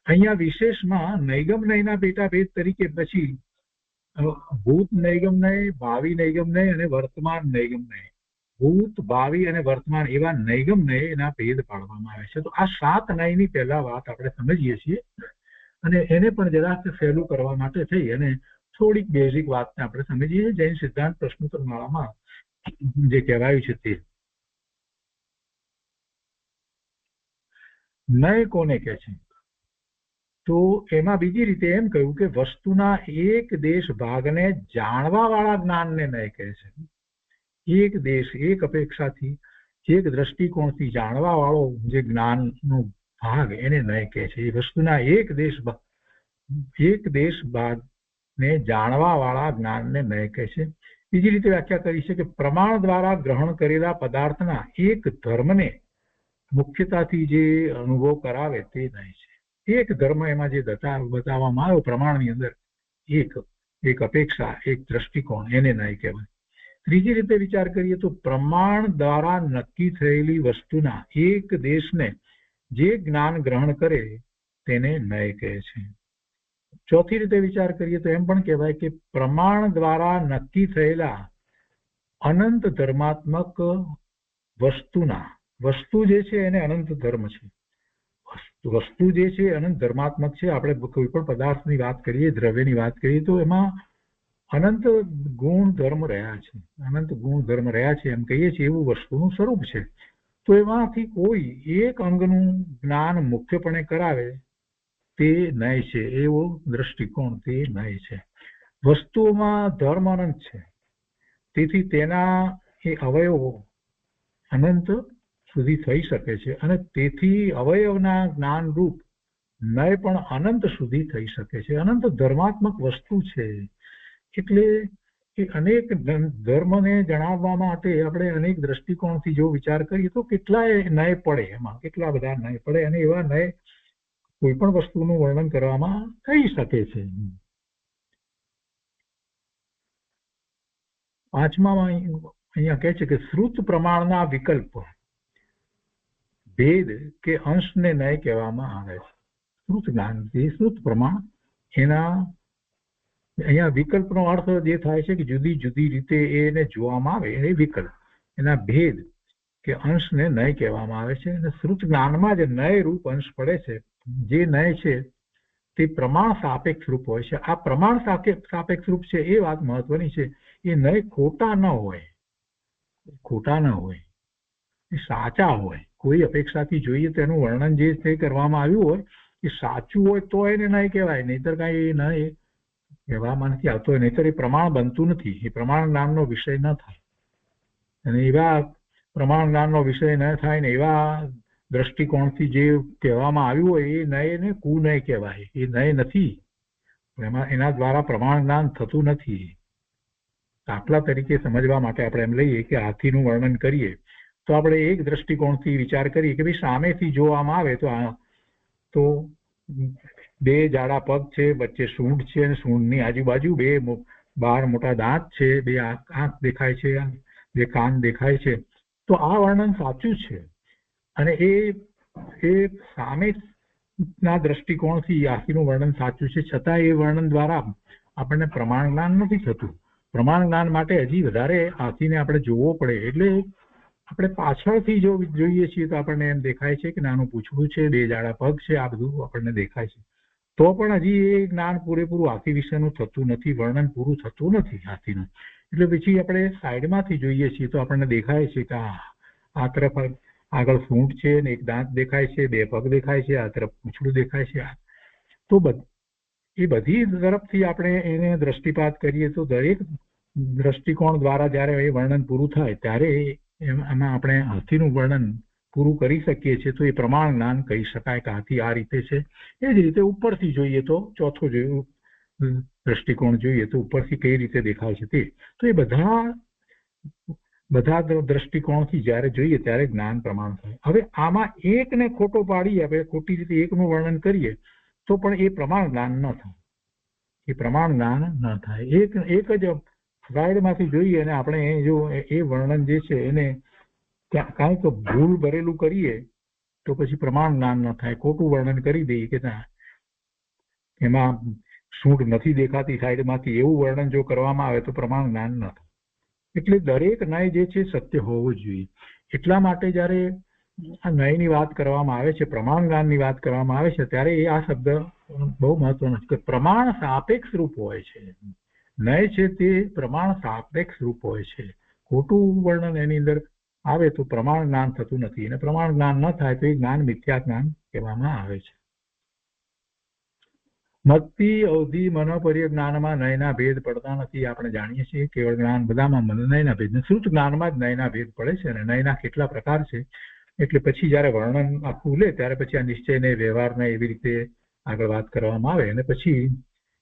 અહીંયા વિશેષમાં નૈગમ નયના પેટા ભેદ તરીકે પછી ભૂત નૈગમ નય, ભાવિ નૈગમ નય અને વર્તમાન નૈગમ નય, ભૂત, ભાવિ અને વર્તમાન એવા નૈગમ નયના ભેદ પાડવામાં આવે છે. તો આ 7 નયની પહેલા વાત આપણે સમજીએ છીએ અને એને પણ જરાક સહેલું કરવા માટે થઈ અને થોડીક બેઝિક વાતને આપણે સમજીએ છીએ. જૈન સિદ્ધાંત પ્રશ્નોત્તર માળામાં જે કહેવાયું છે તે નય કોને કહે છે? તો એમાં બીજી રીતે એમ કહ્યું કે વસ્તુના એક દેશ ભાગને જાણવા વાળા જ્ઞાનને નય કહે છે. એક દેશ, એક અપેક્ષાથી, એક દ્રષ્ટિકોણથી જાણવા વાળો જે જ્ઞાનનો ભાગ એને નય કહે છે. એ વસ્તુના એક દેશ ભાગને જાણવા વાળા જ્ઞાનને નય કહે છે. બીજી રીતે વ્યાખ્યા કરી છે કે પ્રમાણ દ્વારા ગ્રહણ કરેલા પદાર્થના એક ધર્મને મુખ્યતાથી જે અનુભવ કરાવે તે નય છે. એક ધર્મ એમાં જે બતાવવામાં આવ્યો પ્રમાણની અંદર, એક અપેક્ષા, એક દ્રષ્ટિકોણ, એને નય કહેવાય. ત્રીજી રીતે વિચાર કરીએ તો પ્રમાણ દ્વારા નક્કી થયેલી વસ્તુના એક દેશને જે જ્ઞાન ગ્રહણ કરે તેને નય કહે છે. ચોથી રીતે વિચાર કરીએ તો એમ પણ કહેવાય કે પ્રમાણ દ્વારા નક્કી થયેલા અનંત ધર્માત્મક વસ્તુ જે છે એને અનંત ધર્મ છે. વસ્તુ જે છે અનંત ધર્માત્મક છે. આપણે કોઈ પણ પદાર્થની વાત કરીએ, દ્રવ્યની વાત કરીએ તો એમાં અનંત ગુણ ધર્મ રહ્યા છે, અનંત ગુણ ધર્મ રહ્યા છે એમ કહીએ છીએ, એવું વસ્તુનું સ્વરૂપ છે. તો એમાંથી કોઈ એક અંગનું જ્ઞાન મુખ્યપણે કરાવે તે નય છે, એવો દ્રષ્ટિકોણ તે નય છે. વસ્તુઓમાં ધર્મ અનંત છે, તેથી તેના એ અવયવો અનંત સુધી થઈ શકે છે અને તેથી અવયવના જ્ઞાન રૂપ નય પણ અનંત સુધી થઈ શકે છે. અનંત ધર્માત્મક વસ્તુ છે એટલે એ અનેક ધર્મને જણાવવા માટે આપણે અનેક દ્રષ્ટિકોણથી જો વિચાર કરીએ તો કેટલાય નય પડે, એમાં કેટલા બધા નય પડે અને એવા નય કોઈ પણ વસ્તુનું વર્ણન કરવામાં થઈ શકે છે. પાંચમામાં અહીંયા કહે છે કે શ્રુત પ્રમાણના વિકલ્પ ભેદ કે અંશને નય કહેવામાં આવે છે. શ્રુત જ્ઞાન, શ્રુત પ્રમાણ, એના અહીંયા વિકલ્પનો અર્થ જે થાય છે કે જુદી જુદી રીતે એને જોવામાં આવે એ વિકલ્પ, એના ભેદ કે અંશને નય કહેવામાં આવે છે. અને શ્રુત જ્ઞાનમાં જે નય રૂપ અંશ પડે છે, જે નય છે તે પ્રમાણ સાપેક્ષ રૂપ હોય છે. આ પ્રમાણ સાપેક્ષ રૂપ છે એ વાત મહત્વની છે. એ નય ખોટા ન હોય, એ સાચા હોય. કોઈ અપેક્ષાથી જોઈએ તેનું વર્ણન જે તે કરવામાં આવ્યું હોય એ સાચું હોય તો એને નય કહેવાય, નહીતર કાંઈ નય કહેવામાં નથી આવતો. નહીતર એ પ્રમાણ બનતું નથી, એ પ્રમાણ જ્ઞાનનો વિષય ન થાય. અને એવા પ્રમાણ જ્ઞાનનો વિષય ન થાય ને એવા દ્રષ્ટિકોણથી જે કહેવામાં આવ્યું હોય એ નયને કુનય કહેવાય. એ નય નથી, એના દ્વારા પ્રમાણ જ્ઞાન થતું નથી. દાખલા તરીકે સમજવા માટે આપણે એમ લઈએ કે હાથીનું વર્ણન કરીએ તો આપણે એક દ્રષ્ટિકોણથી વિચાર કરીએ કે ભાઈ સામેથી જોવામાં આવે તો બે જાડા પગ છે, વચ્ચે સૂંઢ છે અને સૂંઢની આજુબાજુ બે બાર મોટા દાંત છે, બે આંખ દેખાય છે, જે કાન દેખાય છે, તો આ વર્ણન સાચું છે અને એ સામેના દ્રષ્ટિકોણથી આખીનું વર્ણન સાચું છે, છતાં એ વર્ણન દ્વારા આપણને પ્રમાણ જ્ઞાન નથી થતું. પ્રમાણ જ્ઞાન માટે હજી વધારે આખીને આપણે જોવો પડે. એટલે આપણે પાછળથી જો જોઈએ છીએ તો આપણને એમ દેખાય છે કે નાનું પૂંછડું છે, 2 જાડા પગ છે, આ બધું આપણને દેખાય છે. તો પણ હજી એ જ્ઞાન પૂરેપૂરું હાથી વિશેનું થતું નથી, વર્ણન પૂરું થતું નથી હાથીનું. એટલે પછી આપણે સાઈડમાંથી જોઈએ છીએ તો આપણને દેખાય છે કે આ તરફ આગળ સૂંઢ છે ને 1 દાંત દેખાય છે, 2 પગ દેખાય છે, આ તરફ પૂંછડું દેખાય છે. તો એ બધી તરફથી આપણે એને દ્રષ્ટિપાત કરીએ તો દરેક દ્રષ્ટિકોણ દ્વારા જ્યારે એ વર્ણન પૂરું થાય ત્યારે એમાં આપણે હાથીનું વર્ણન પૂરું કરી શકીએ છીએ. તો એ પ્રમાણ જ્ઞાન કહી શકાય કે હાથી આ રીતે છે. એ જ રીતે ઉપરથી જોઈએ તો ચોથો દ્રષ્ટિકોણ જોઈએ તો ઉપરથી કઈ રીતે દેખાય છે તે. તો એ બધા દ્રષ્ટિકોણથી જ્યારે જોઈએ ત્યારે જ્ઞાન પ્રમાણ થાય. હવે આમાં એકને ખોટો પાડીએ, આપણે ખોટી રીતે એકનું વર્ણન કરીએ તો પણ એ પ્રમાણ જ્ઞાન ન થાય. એ પ્રમાણ જ્ઞાન ન થાય. એક જ સાઈડમાંથી જોઈએ અને આપણે જો એ વર્ણન જે છે એને કાંઈક ભૂલ ભરેલું કરીએ તો પછી પ્રમાણ જ્ઞાન ન થાય. ખોટું વર્ણન કરી દઈએ કે ના એમાં સૂંઢ નથી દેખાતી સાઈડમાંથી, એવું વર્ણન જો કરવામાં આવે તો પ્રમાણ જ્ઞાન ન થાય. એટલે દરેક નય જે છે સત્ય હોવું જોઈએ. એટલા માટે જયારે આ નયની વાત કરવામાં આવે છે, પ્રમાણ જ્ઞાનની વાત કરવામાં આવે છે, ત્યારે એ આ શબ્દ બહુ મહત્વનો છે કે પ્રમાણ સાપેક્ષ રૂપ હોય છે. નય છે તે પ્રમાણ સાપેક્ષ રૂપ હોય છે. ખોટું વર્ણન એની અંદર આવે તો પ્રમાણ જ્ઞાન થતું નથી, અને પ્રમાણ જ્ઞાન ન થાય તો એ જ્ઞાન મિથ્યા જ્ઞાન કહેવામાં આવે છે. મતિ અવધિ મનોપર્ય જ્ઞાનમાં નયના ભેદ પડતા નથી. આપણે જાણીએ છીએ કેવળ જ્ઞાન બધામાં નયના ભેદ, શ્રુત જ્ઞાનમાં જ નયના ભેદ પડે છે અને નયના કેટલા પ્રકાર છે. એટલે પછી જયારે વર્ણન આખું લે ત્યારે પછી આ નિશ્ચયને વ્યવહારને એવી રીતે આગળ વાત કરવામાં આવે અને પછી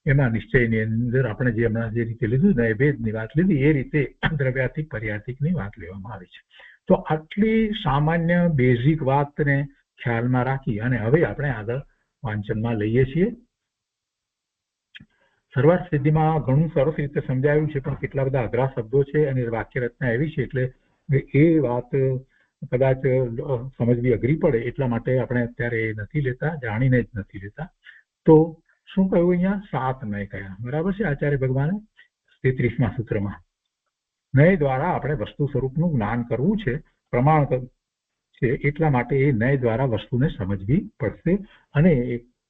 એમાં નિશ્ચયની અંદર આપણે જે હમણાં જે રીતે લીધું નય ભેદની વાત લીધી એ રીતે દ્રવ્યાર્થિક પર્યાર્થિકની વાત લેવામાં આવી છે. તો આટલી સામાન્ય બેઝિક વાતને ખ્યાલમાં રાખી અને હવે આપણે આગળ વાંચનમાં લઈએ છીએ. શરૂઆત સિદ્ધિમાં ઘણું સરસ રીતે સમજાયું છે, પણ કેટલા બધા અઘરા શબ્દો છે અને વાક્ય રચના એવી છે એટલે એ વાત કદાચ સમજવી અઘરી પડે. એટલા માટે આપણે અત્યારે એ નથી લેતા, જાણીને જ નથી લેતા. તો શું કહ્યું અહીંયા? 7 નય કયા, બરાબર છે. આચાર્ય ભગવાને 33મા સૂત્રમાં નય દ્વારા આપણે વસ્તુ સ્વરૂપનું જ્ઞાન કરવું છે, પ્રમાણ છે. એટલા માટે એ નય દ્વારા વસ્તુને સમજવી પડશે. અને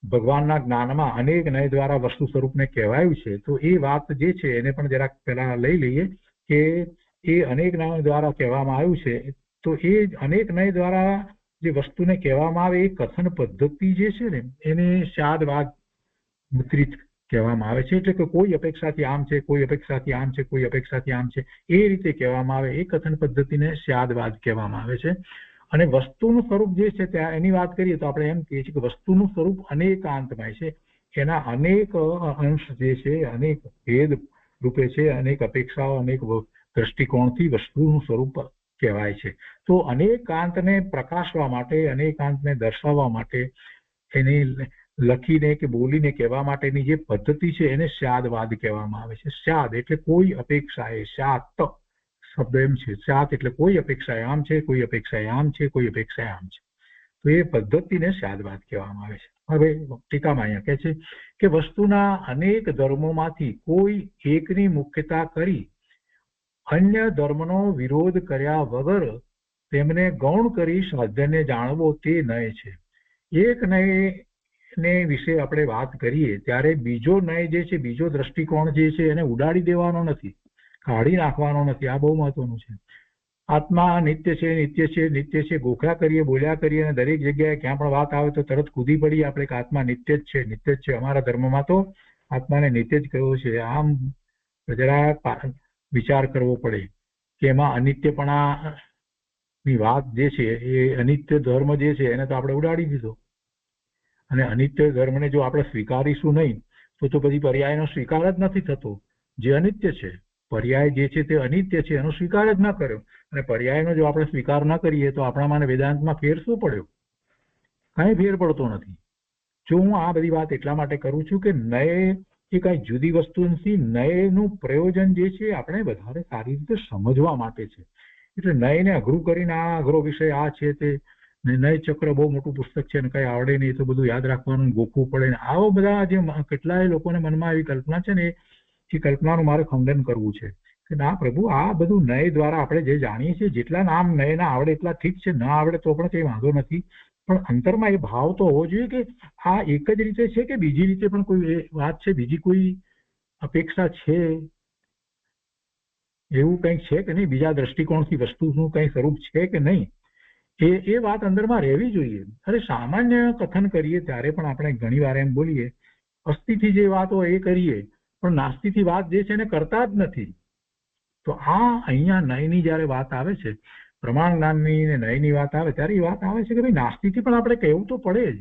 ભગવાનના જ્ઞાનમાં અનેક નય દ્વારા વસ્તુ સ્વરૂપને કહેવાયું છે. તો એ વાત જે છે એને પણ જરાક પહેલા લઈ લઈએ કે એ અનેક નય દ્વારા કહેવામાં આવ્યું છે. તો એ અનેક નય દ્વારા જે વસ્તુને કહેવામાં આવે એ કથન પદ્ધતિ જે છે ને એને શાદવાદ મુદ્રિત કહેવામાં આવે છે. એટલે કે કોઈ અપેક્ષાથી આમ છે, કોઈ અપેક્ષાથી આમ છે, કોઈ અપેક્ષાથી આમ છે, એ રીતે કહેવામાં આવે. એ કથન પદ્ધતિને શાદવાદ કહેવામાં આવે છે. અને વસ્તુનું સ્વરૂપ જે છે ત્યાં એની વાત કરીએ તો આપણે એમ કહીએ છીએ કે વસ્તુનું સ્વરૂપ અનેકાંતમય છે. એના અનેક અંશ જે છે, અનેક ભેદ રૂપે છે, અનેક અપેક્ષાઓ, અનેક દ્રષ્ટિકોણથી વસ્તુનું સ્વરૂપ કહેવાય છે. તો અનેકાંતને પ્રકાશવા માટે, અનેકાંતને દર્શાવવા માટે એની લખીને કે બોલીને કહેવા માટેની જે પદ્ધતિ છે એને શાદવાદ કહેવામાં આવે છે. શાદ એટલે કોઈ અપેક્ષા, એ શાત શબ્દ એમ છે. શાત એટલે કોઈ અપેક્ષા આમ છે, કોઈ અપેક્ષા આમ છે, કોઈ અપેક્ષા આમ છે. તો એ પદ્ધતિને શાદવાદ કહેવામાં આવે છે. હવે ટીકામાં અહીંયા કહે છે કે વસ્તુના અનેક ધર્મોમાંથી કોઈ એકની મુખ્યતા કરી અન્ય ધર્મનો વિરોધ કર્યા વગર તેમને ગૌણ કરી સાધ્યને જાણવો તે નય છે. એક નયને વિશે આપણે વાત કરીએ ત્યારે બીજો નય જે છે, બીજો દ્રષ્ટિકોણ જે છે એને ઉડાડી દેવાનો નથી, કાઢી નાખવાનો નથી. આ બહુ મહત્વનું છે. આત્મા નિત્ય છે, નિત્ય છે, નિત્ય છે. ગોખલા કરીએ, બોલ્યા કરીએ અને દરેક જગ્યાએ ક્યાં પણ વાત આવે તો તરત કૂદી પડીએ આપણે કે આત્મા નિત્ય જ છે, નિત્ય જ છે. અમારા ધર્મમાં તો આત્માને નિત્ય જ કહ્યું છે. આમ જરા વિચાર કરવો પડે કે એમાં અનિત્યપણાની વાત જે છે એ અનિત્ય ધર્મ જે છે એને તો આપણે ઉડાડી દીધો. અને અનિત્ય ધર્મને જો આપણે સ્વીકારીશું નહીં તો પછી પર્યાયનો સ્વીકાર જ નથી થતો. જે અનિત્ય છે, પર્યાય જે છે તે અનિત્ય છે, એનો સ્વીકાર જ ન કર્યો. અને પર્યાયનો જો આપણે સ્વીકાર ન કરીએ તો આપણામાં વેદાંતમાં ફેર શું પડ્યો? કાંઈ ફેર પડતો નથી. જો હું આ બધી વાત એટલા માટે કરું છું કે નય એ કઈ જુદી વસ્તુ નથી. નયનું પ્રયોજન જે છે આપણે વધારે સારી રીતે સમજવા માટે છે. એટલે નયને અઘરું કરીને આ અઘરો વિષય આ છે તે નય ચક્ર બહુ મોટું પુસ્તક છે ને કઈ આવડે નહીં તો બધું યાદ રાખવાનું ગોખવું પડે ને આવો બધા જે કેટલાય લોકોને મનમાં એવી કલ્પના છે ને એ કલ્પનાનું મારે ખંડન કરવું છે કે ના પ્રભુ આ બધું નય દ્વારા આપણે જે જાણીએ છીએ જેટલા નામ નયના આવડે એટલા ઠીક છે, ન આવડે તો પણ કઈ વાંધો નથી, પણ અંતરમાં એ ભાવ તો હોવો જોઈએ કે આ એક જ રીતે છે કે બીજી રીતે પણ કોઈ વાત છે, બીજી કોઈ અપેક્ષા છે, એવું કંઈક છે કે નહીં, બીજા દ્રષ્ટિકોણથી વસ્તુનું કંઈ સ્વરૂપ છે કે નહીં, એ વાત અંદરમાં રહેવી જોઈએ. અરે સામાન્ય કથન કરીએ ત્યારે પણ આપણે ઘણી વાર એમ બોલીએ અસ્થિથી જે વાત હોય એ કરીએ પણ નાસ્તિથી વાત જે છે એને કરતા જ નથી. તો આ અહીંયા નયની જયારે વાત આવે છે, પ્રમાણ જ્ઞાનની ને નયની વાત આવે ત્યારે એ વાત આવે છે કે ભાઈ નાસ્તિથી પણ આપણે કહેવું તો પડે જ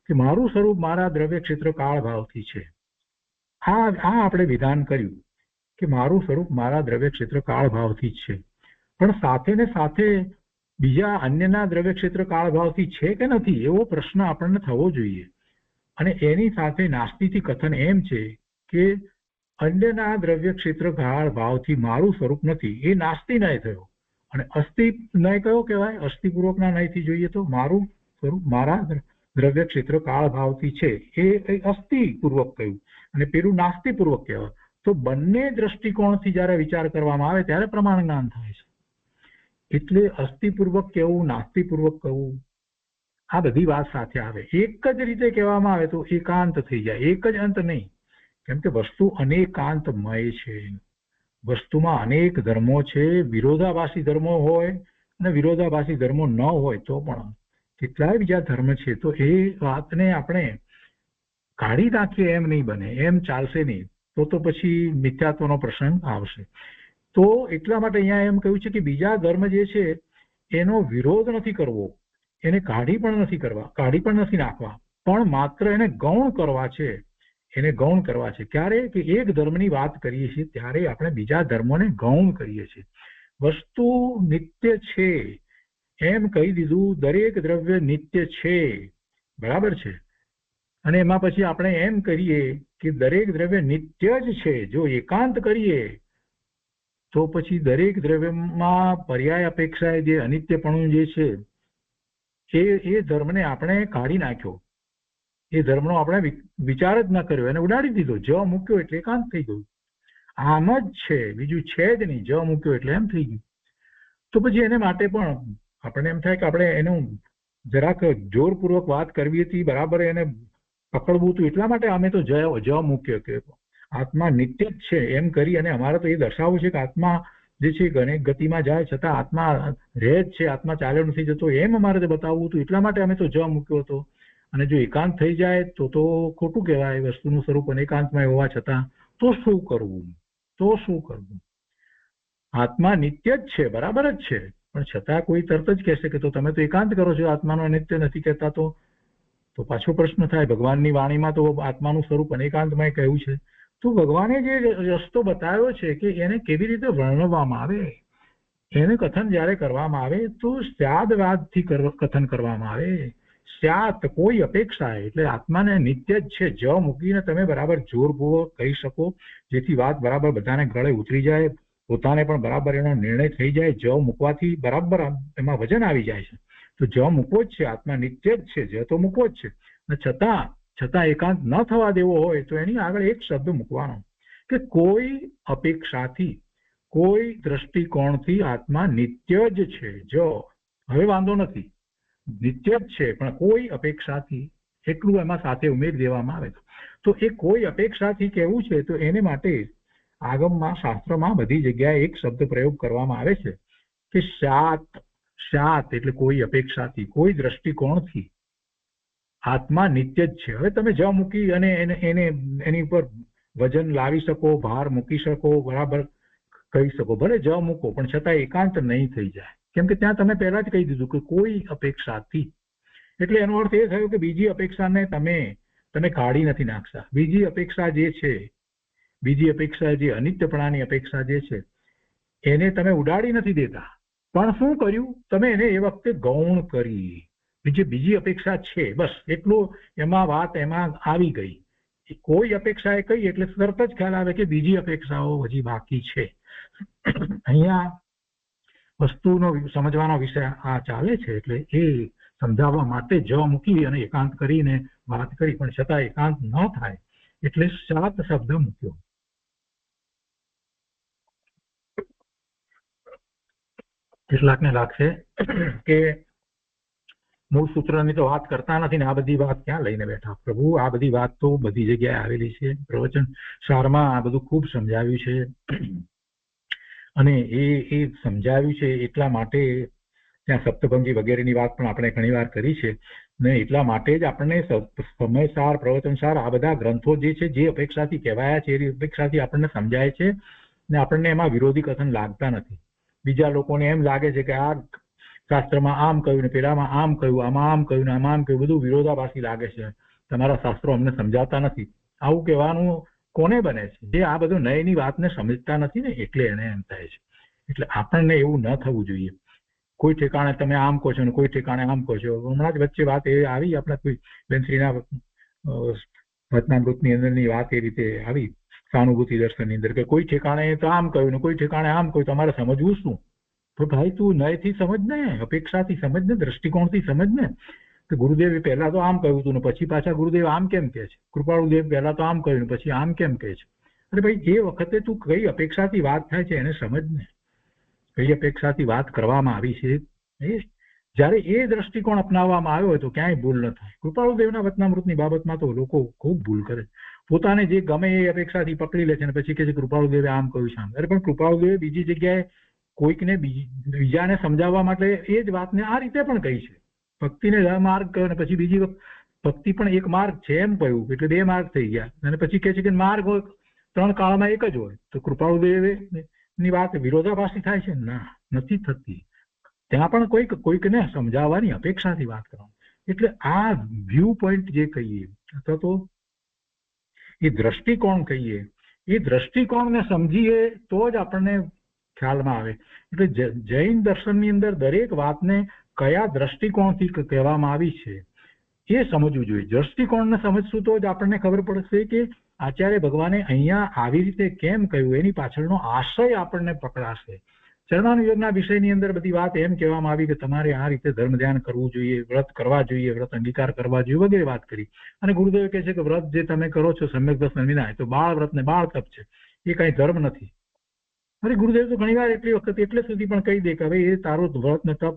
કે મારું સ્વરૂપ મારા દ્રવ્ય ક્ષેત્ર કાળ ભાવથી છે. આ આપણે વિધાન કર્યું કે મારું સ્વરૂપ મારા દ્રવ્ય ક્ષેત્ર કાળ ભાવથી જ છે, પણ સાથે ને સાથે બીજા અન્યના દ્રવ્ય ક્ષેત્ર કાળ ભાવથી છે કે નથી એવો પ્રશ્ન આપણને થવો જોઈએ. અને એની સાથે નાસ્તિથી કથન એમ છે કે અન્યના દ્રવ્ય ક્ષેત્ર કાળ ભાવથી મારું સ્વરૂપ નથી, એ નાસ્તિ નય થયો. અને અસ્થિ નય કયો કહેવાય? અસ્થિપૂર્વકના નયથી જોઈએ તો મારું સ્વરૂપ મારા દ્રવ્ય ક્ષેત્ર કાળ ભાવથી છે એ અસ્થિપૂર્વક કહ્યું અને પેલું નાસ્તિપૂર્વક કહેવાય. તો બંને દ્રષ્ટિકોણથી જયારે વિચાર કરવામાં આવે ત્યારે પ્રમાણ જ્ઞાન થાય છે. એટલે અસ્થિપૂર્વક કહેવું, નાસ્તિપૂર્વક કહેવું, આ બધી વાત સાથે આવે. એક જ રીતે કહેવામાં આવે તો એકાંત થઈ જાય, એક જ અંત નહીં, કેમ કે વસ્તુ અનેકાંતમય છે. વસ્તુમાં અનેક ધર્મો છે, વિરોધાભાસી ધર્મો હોય અને વિરોધાભાસી ધર્મો ન હોય તો પણ કેટલાય બીજા ધર્મ છે. તો એ વાતને આપણે કાઢી નાખીએ એમ નહીં બને, એમ ચાલશે નહીં, તો પછી મિથ્યાત્વનો પ્રસંગ આવશે. તો એટલા માટે અહીંયા એમ કહ્યું છે કે બીજા ધર્મ જે છે એનો વિરોધ નથી કરવો, એને કાઢી પણ નથી નાખવા, પણ માત્ર એને ગૌણ કરવા છે. એને ગૌણ કરવા છે. ક્યારે? કે એક ધર્મની વાત કરીએ છીએ ત્યારે આપણે બીજા ધર્મોને ગૌણ કરીએ છીએ. વસ્તુ નિત્ય છે એમ કહી દીધું, દરેક દ્રવ્ય નિત્ય છે, બરાબર છે. અને એમાં પછી આપણે એમ કરીએ કે દરેક દ્રવ્ય નિત્ય જ છે. જો એકાંત કરીએ તો પછી દરેક દ્રવ્યમાં પર્યાય અપેક્ષાએ જે અનિત્યપણું જે છે એ ધર્મને આપણે કાઢી નાખ્યો, એ ધર્મનો આપણે વિચાર જ ન કર્યો, એને ઉડાડી દીધો. જ મૂક્યો એટલે એકાંત થઈ ગયું. આમ જ છે, બીજું છે જ નહીં. જ મૂક્યો એટલે એમ થઈ ગયું. તો પછી એને માટે પણ આપણને એમ થાય કે આપણે એનું જરાક જોરપૂર્વક વાત કરવી હતી, બરાબર એને પકડવું હતું, એટલા માટે અમે તો જ મૂક્યો કે આત્મા નિત્ય જ છે એમ કરી અને અમારે તો એ દર્શાવવું છે કે આત્મા જે છે અનેક ગતિમાં જાય છતાં આત્મા રહે જ છે, આત્મા ચાલ્યો નથી જતો, એમ અમારે બતાવવું હતું. એટલા માટે અમે તો જ મૂક્યો હતો. અને જો એકાંત થઈ જાય તો ખોટું કહેવાય. વસ્તુનું સ્વરૂપ અનેકાંતમાં હોવા છતાં તો શું કરવું? આત્મા નિત્ય જ છે, બરાબર જ છે, પણ છતાં કોઈ તરત જ કહેશે કે તો તમે તો એકાંત કરો છો, આત્માનો અનિત્ય નથી કહેતા. તો પાછો પ્રશ્ન થાય, ભગવાનની વાણીમાં તો આત્માનું સ્વરૂપ અનેકાંતમય કહ્યું છે, તો ભગવાને જે રસ્તો બતાવ્યો છે કે એને કેવી રીતે વર્ણવવામાં આવે, એને કથન જયારે કરવામાં આવે તો સ્યાદવાદથી કથન કરવામાં આવે. સ્યાત કોઈ અપેક્ષા, એટલે આત્માને નિત્ય જ છે. જ મૂકીને તમે બરાબર જોરપૂર્વક કહી શકો જેથી વાત બરાબર બધાને ગળે ઉતરી જાય, પોતાને પણ બરાબર એનો નિર્ણય થઈ જાય. જ મૂકવાથી બરાબર એમાં વજન આવી જાય છે. તો જ મૂકવો જ છે, આત્મા નિત્ય જ છે, જ તો મૂકવો જ છે. અને છતાં એકાંત ન થવા દેવો હોય તો એની આગળ એક શબ્દ મૂકવાનો કે કોઈ અપેક્ષાથી, કોઈ દ્રષ્ટિકોણથી આત્મા નિત્ય જ છે. જો હવે વાંધો નથી, નિત્ય જ છે, પણ કોઈ અપેક્ષાથી, એટલું એમાં સાથે ઉમેરી દેવામાં આવે તો એ કોઈ અપેક્ષાથી કહેવું છે. તો એને માટે આગમમાં, શાસ્ત્રમાં બધી જગ્યાએ એક શબ્દ પ્રયોગ કરવામાં આવે છે કે શાત, એટલે કોઈ અપેક્ષાથી, કોઈ દ્રષ્ટિકોણથી આત્મા નિત્ય જ છે. હવે તમે જ મૂકી અને એની ઉપર વજન લાવી શકો, ભાર મૂકી શકો, બરાબર કહી શકો, ભલે જ મૂકો, પણ છતાં એકાંત નહીં થઈ જાય. કેમ કે ત્યાં તમે પહેલા જ કહી દીધું કે કોઈ અપેક્ષાથી. એટલે એનો અર્થ એ થયો કે બીજી અપેક્ષાને તમે કાઢી નથી નાખતા. બીજી અપેક્ષા જે છે, બીજી અપેક્ષા જે અનિત્યપણાની અપેક્ષા જે છે એને તમે ઉડાડી નથી દેતા, પણ શું કર્યું? તમે એને એ વખતે ગૌણ કરી. બીજી અપેક્ષા છે, બસ એટલું એમાં વાત એમાં આવી ગઈ. કોઈ અપેક્ષા એ કહી એટલે તરત જ ખ્યાલ આવે કે બીજી અપેક્ષાઓ હજી બાકી છે. અહીંયા વસ્તુનો સમજવાનો વિષય આ ચાલે છે, એટલે એ સમજાવવા માટે જ મૂકી અને એકાંત કરીને વાત કરી, પણ છતાં એકાંત ન થાય એટલે 7 શબ્દ મૂક્યો. કેટલાકને લાગશે કે મૂળ સૂત્રની તો વાત કરતા નથી ને આ બધી વાત ક્યાં લઈને બેઠા પ્રભુ. આ બધી વાત તો બધી જગ્યાએ આવેલી છે. પ્રવચન સારમાં આ બધું ખૂબ સમજાવ્યું છે, અને એ સમજાવ્યું છે એટલા માટે ત્યાં સપ્તભંગી વગેરેની વાત પણ આપણે ઘણી વાર કરી છે ને, એટલા માટે જ આપણને સમયસાર પ્રવચનસાર આ બધા ગ્રંથો જે છે જે અપેક્ષાથી કહેવાયા છે એ અપેક્ષાથી આપણને સમજાય છે ને આપણને એમાં વિરોધી કથન લાગતા નથી. બીજા લોકોને એમ લાગે છે કે આ શાસ્ત્રમાં આમ કહ્યું ને પેલામાં આમ કહ્યું, આમાં આમ કહ્યું ને આમાં આમ કહ્યું, બધું વિરોધાભાસી લાગે છે, તમારા શાસ્ત્રો અમને સમજાવતા નથી. આવું કહેવાનું કોને બને છે? જે આ બધું નયની વાતને સમજતા નથી ને એટલે એને એમ થાય છે. એટલે આપણને એવું ન થવું જોઈએ. કોઈ ઠેકાણે તમે આમ કહો છો ને કોઈ ઠેકાણે આમ કહો છો. હમણાં જ વચ્ચે વાત એ આવી આપણા કોઈ બેનશ્રીના વચનામૃતની અંદરની વાત એ રીતે આવી સહાનુભૂતિ દર્શનની અંદર કે કોઈ ઠેકાણે તો આમ કહ્યું ને કોઈ ઠેકાણે આમ કહ્યું, તમારે સમજવું શું? તો ભાઈ તું નયથી સમજ ને, અપેક્ષાથી સમજ ને, દ્રષ્ટિકોણથી સમજ ને. કે ગુરુદેવે પહેલા તો આમ કહ્યું હતું ને પછી પાછા ગુરુદેવ આમ કેમ કહે છે? કૃપાળુદેવ પહેલા તો આમ કહ્યું ને પછી આમ કેમ કહે છે? અરે ભાઈ એ વખતે તું કઈ અપેક્ષાથી વાત થાય છે એને સમજ ને, કઈ અપેક્ષાથી વાત કરવામાં આવી છે. જ્યારે એ દ્રષ્ટિકોણ અપનાવવામાં આવ્યો હોય તો ક્યાંય ભૂલ ન થાય. કૃપાળુદેવના વચનામૃતની બાબતમાં તો લોકો ખૂબ ભૂલ કરે. પોતાને જે ગમે એ અપેક્ષાથી પકડી લે છે અને પછી કહે છે કૃપાળુદેવે આમ કહ્યું છે. અરે પણ કૃપાળુદેવે બીજી જગ્યાએ કોઈકને બીજાને સમજાવવા માટે એ જ વાતને આ રીતે પણ કહી છે. ભક્તિને માર્ગ કહ્યો ને પછી બીજી ભક્તિ પણ એક માર્ગ છે એમ કહ્યું, એટલે 2 માર્ગ થઈ ગયા. અને પછી કહે છે કે માર્ગ હોય 3 કાળમાં એક જ હોય. તો કૃપાળુદેવે ની વાત વિરોધાભાસી થાય છે? ના, નથી થતી. ત્યાં પણ કોઈકને સમજાવવાની અપેક્ષાથી વાત કરવાની. એટલે આ વ્યૂ પોઈન્ટ જે કહીએ અથવા તો એ દ્રષ્ટિકોણ કહીએ, એ દ્રષ્ટિકોણને સમજીએ તો જ આપણને ખ્યાલમાં આવે. એટલે જૈન દર્શનની અંદર દરેક વાતને કયા દ્રષ્ટિકોણથી કહેવામાં આવી છે એ સમજવું જોઈએ. દ્રષ્ટિકોણને સમજશું તો જ આપણને ખબર પડશે કે આચાર્ય ભગવાને અહીંયા આવી રીતે કેમ કહ્યું, એની પાછળનો આશય આપણને પકડાશે. ચરણાનુયોગના વિષયની અંદર બધી વાત એમ કહેવામાં આવી કે તમારે આ રીતે ધર્મ ધ્યાન કરવું જોઈએ, વ્રત કરવા જોઈએ, વ્રત અંગીકાર કરવા જોઈએ વગેરે વાત કરી. અને ગુરુદેવ કહે છે કે વ્રત જે તમે કરો છો સમ્યક દર્શન વિના, તો બાળ વ્રત ને બાળ તપ છે, એ કઈ ધર્મ નથી. અરે ગુરુદેવ તો ઘણી વાર એટલી વખત એટલે સુધી પણ કહી દે કે હવે એ તારો વ્રત ને તપ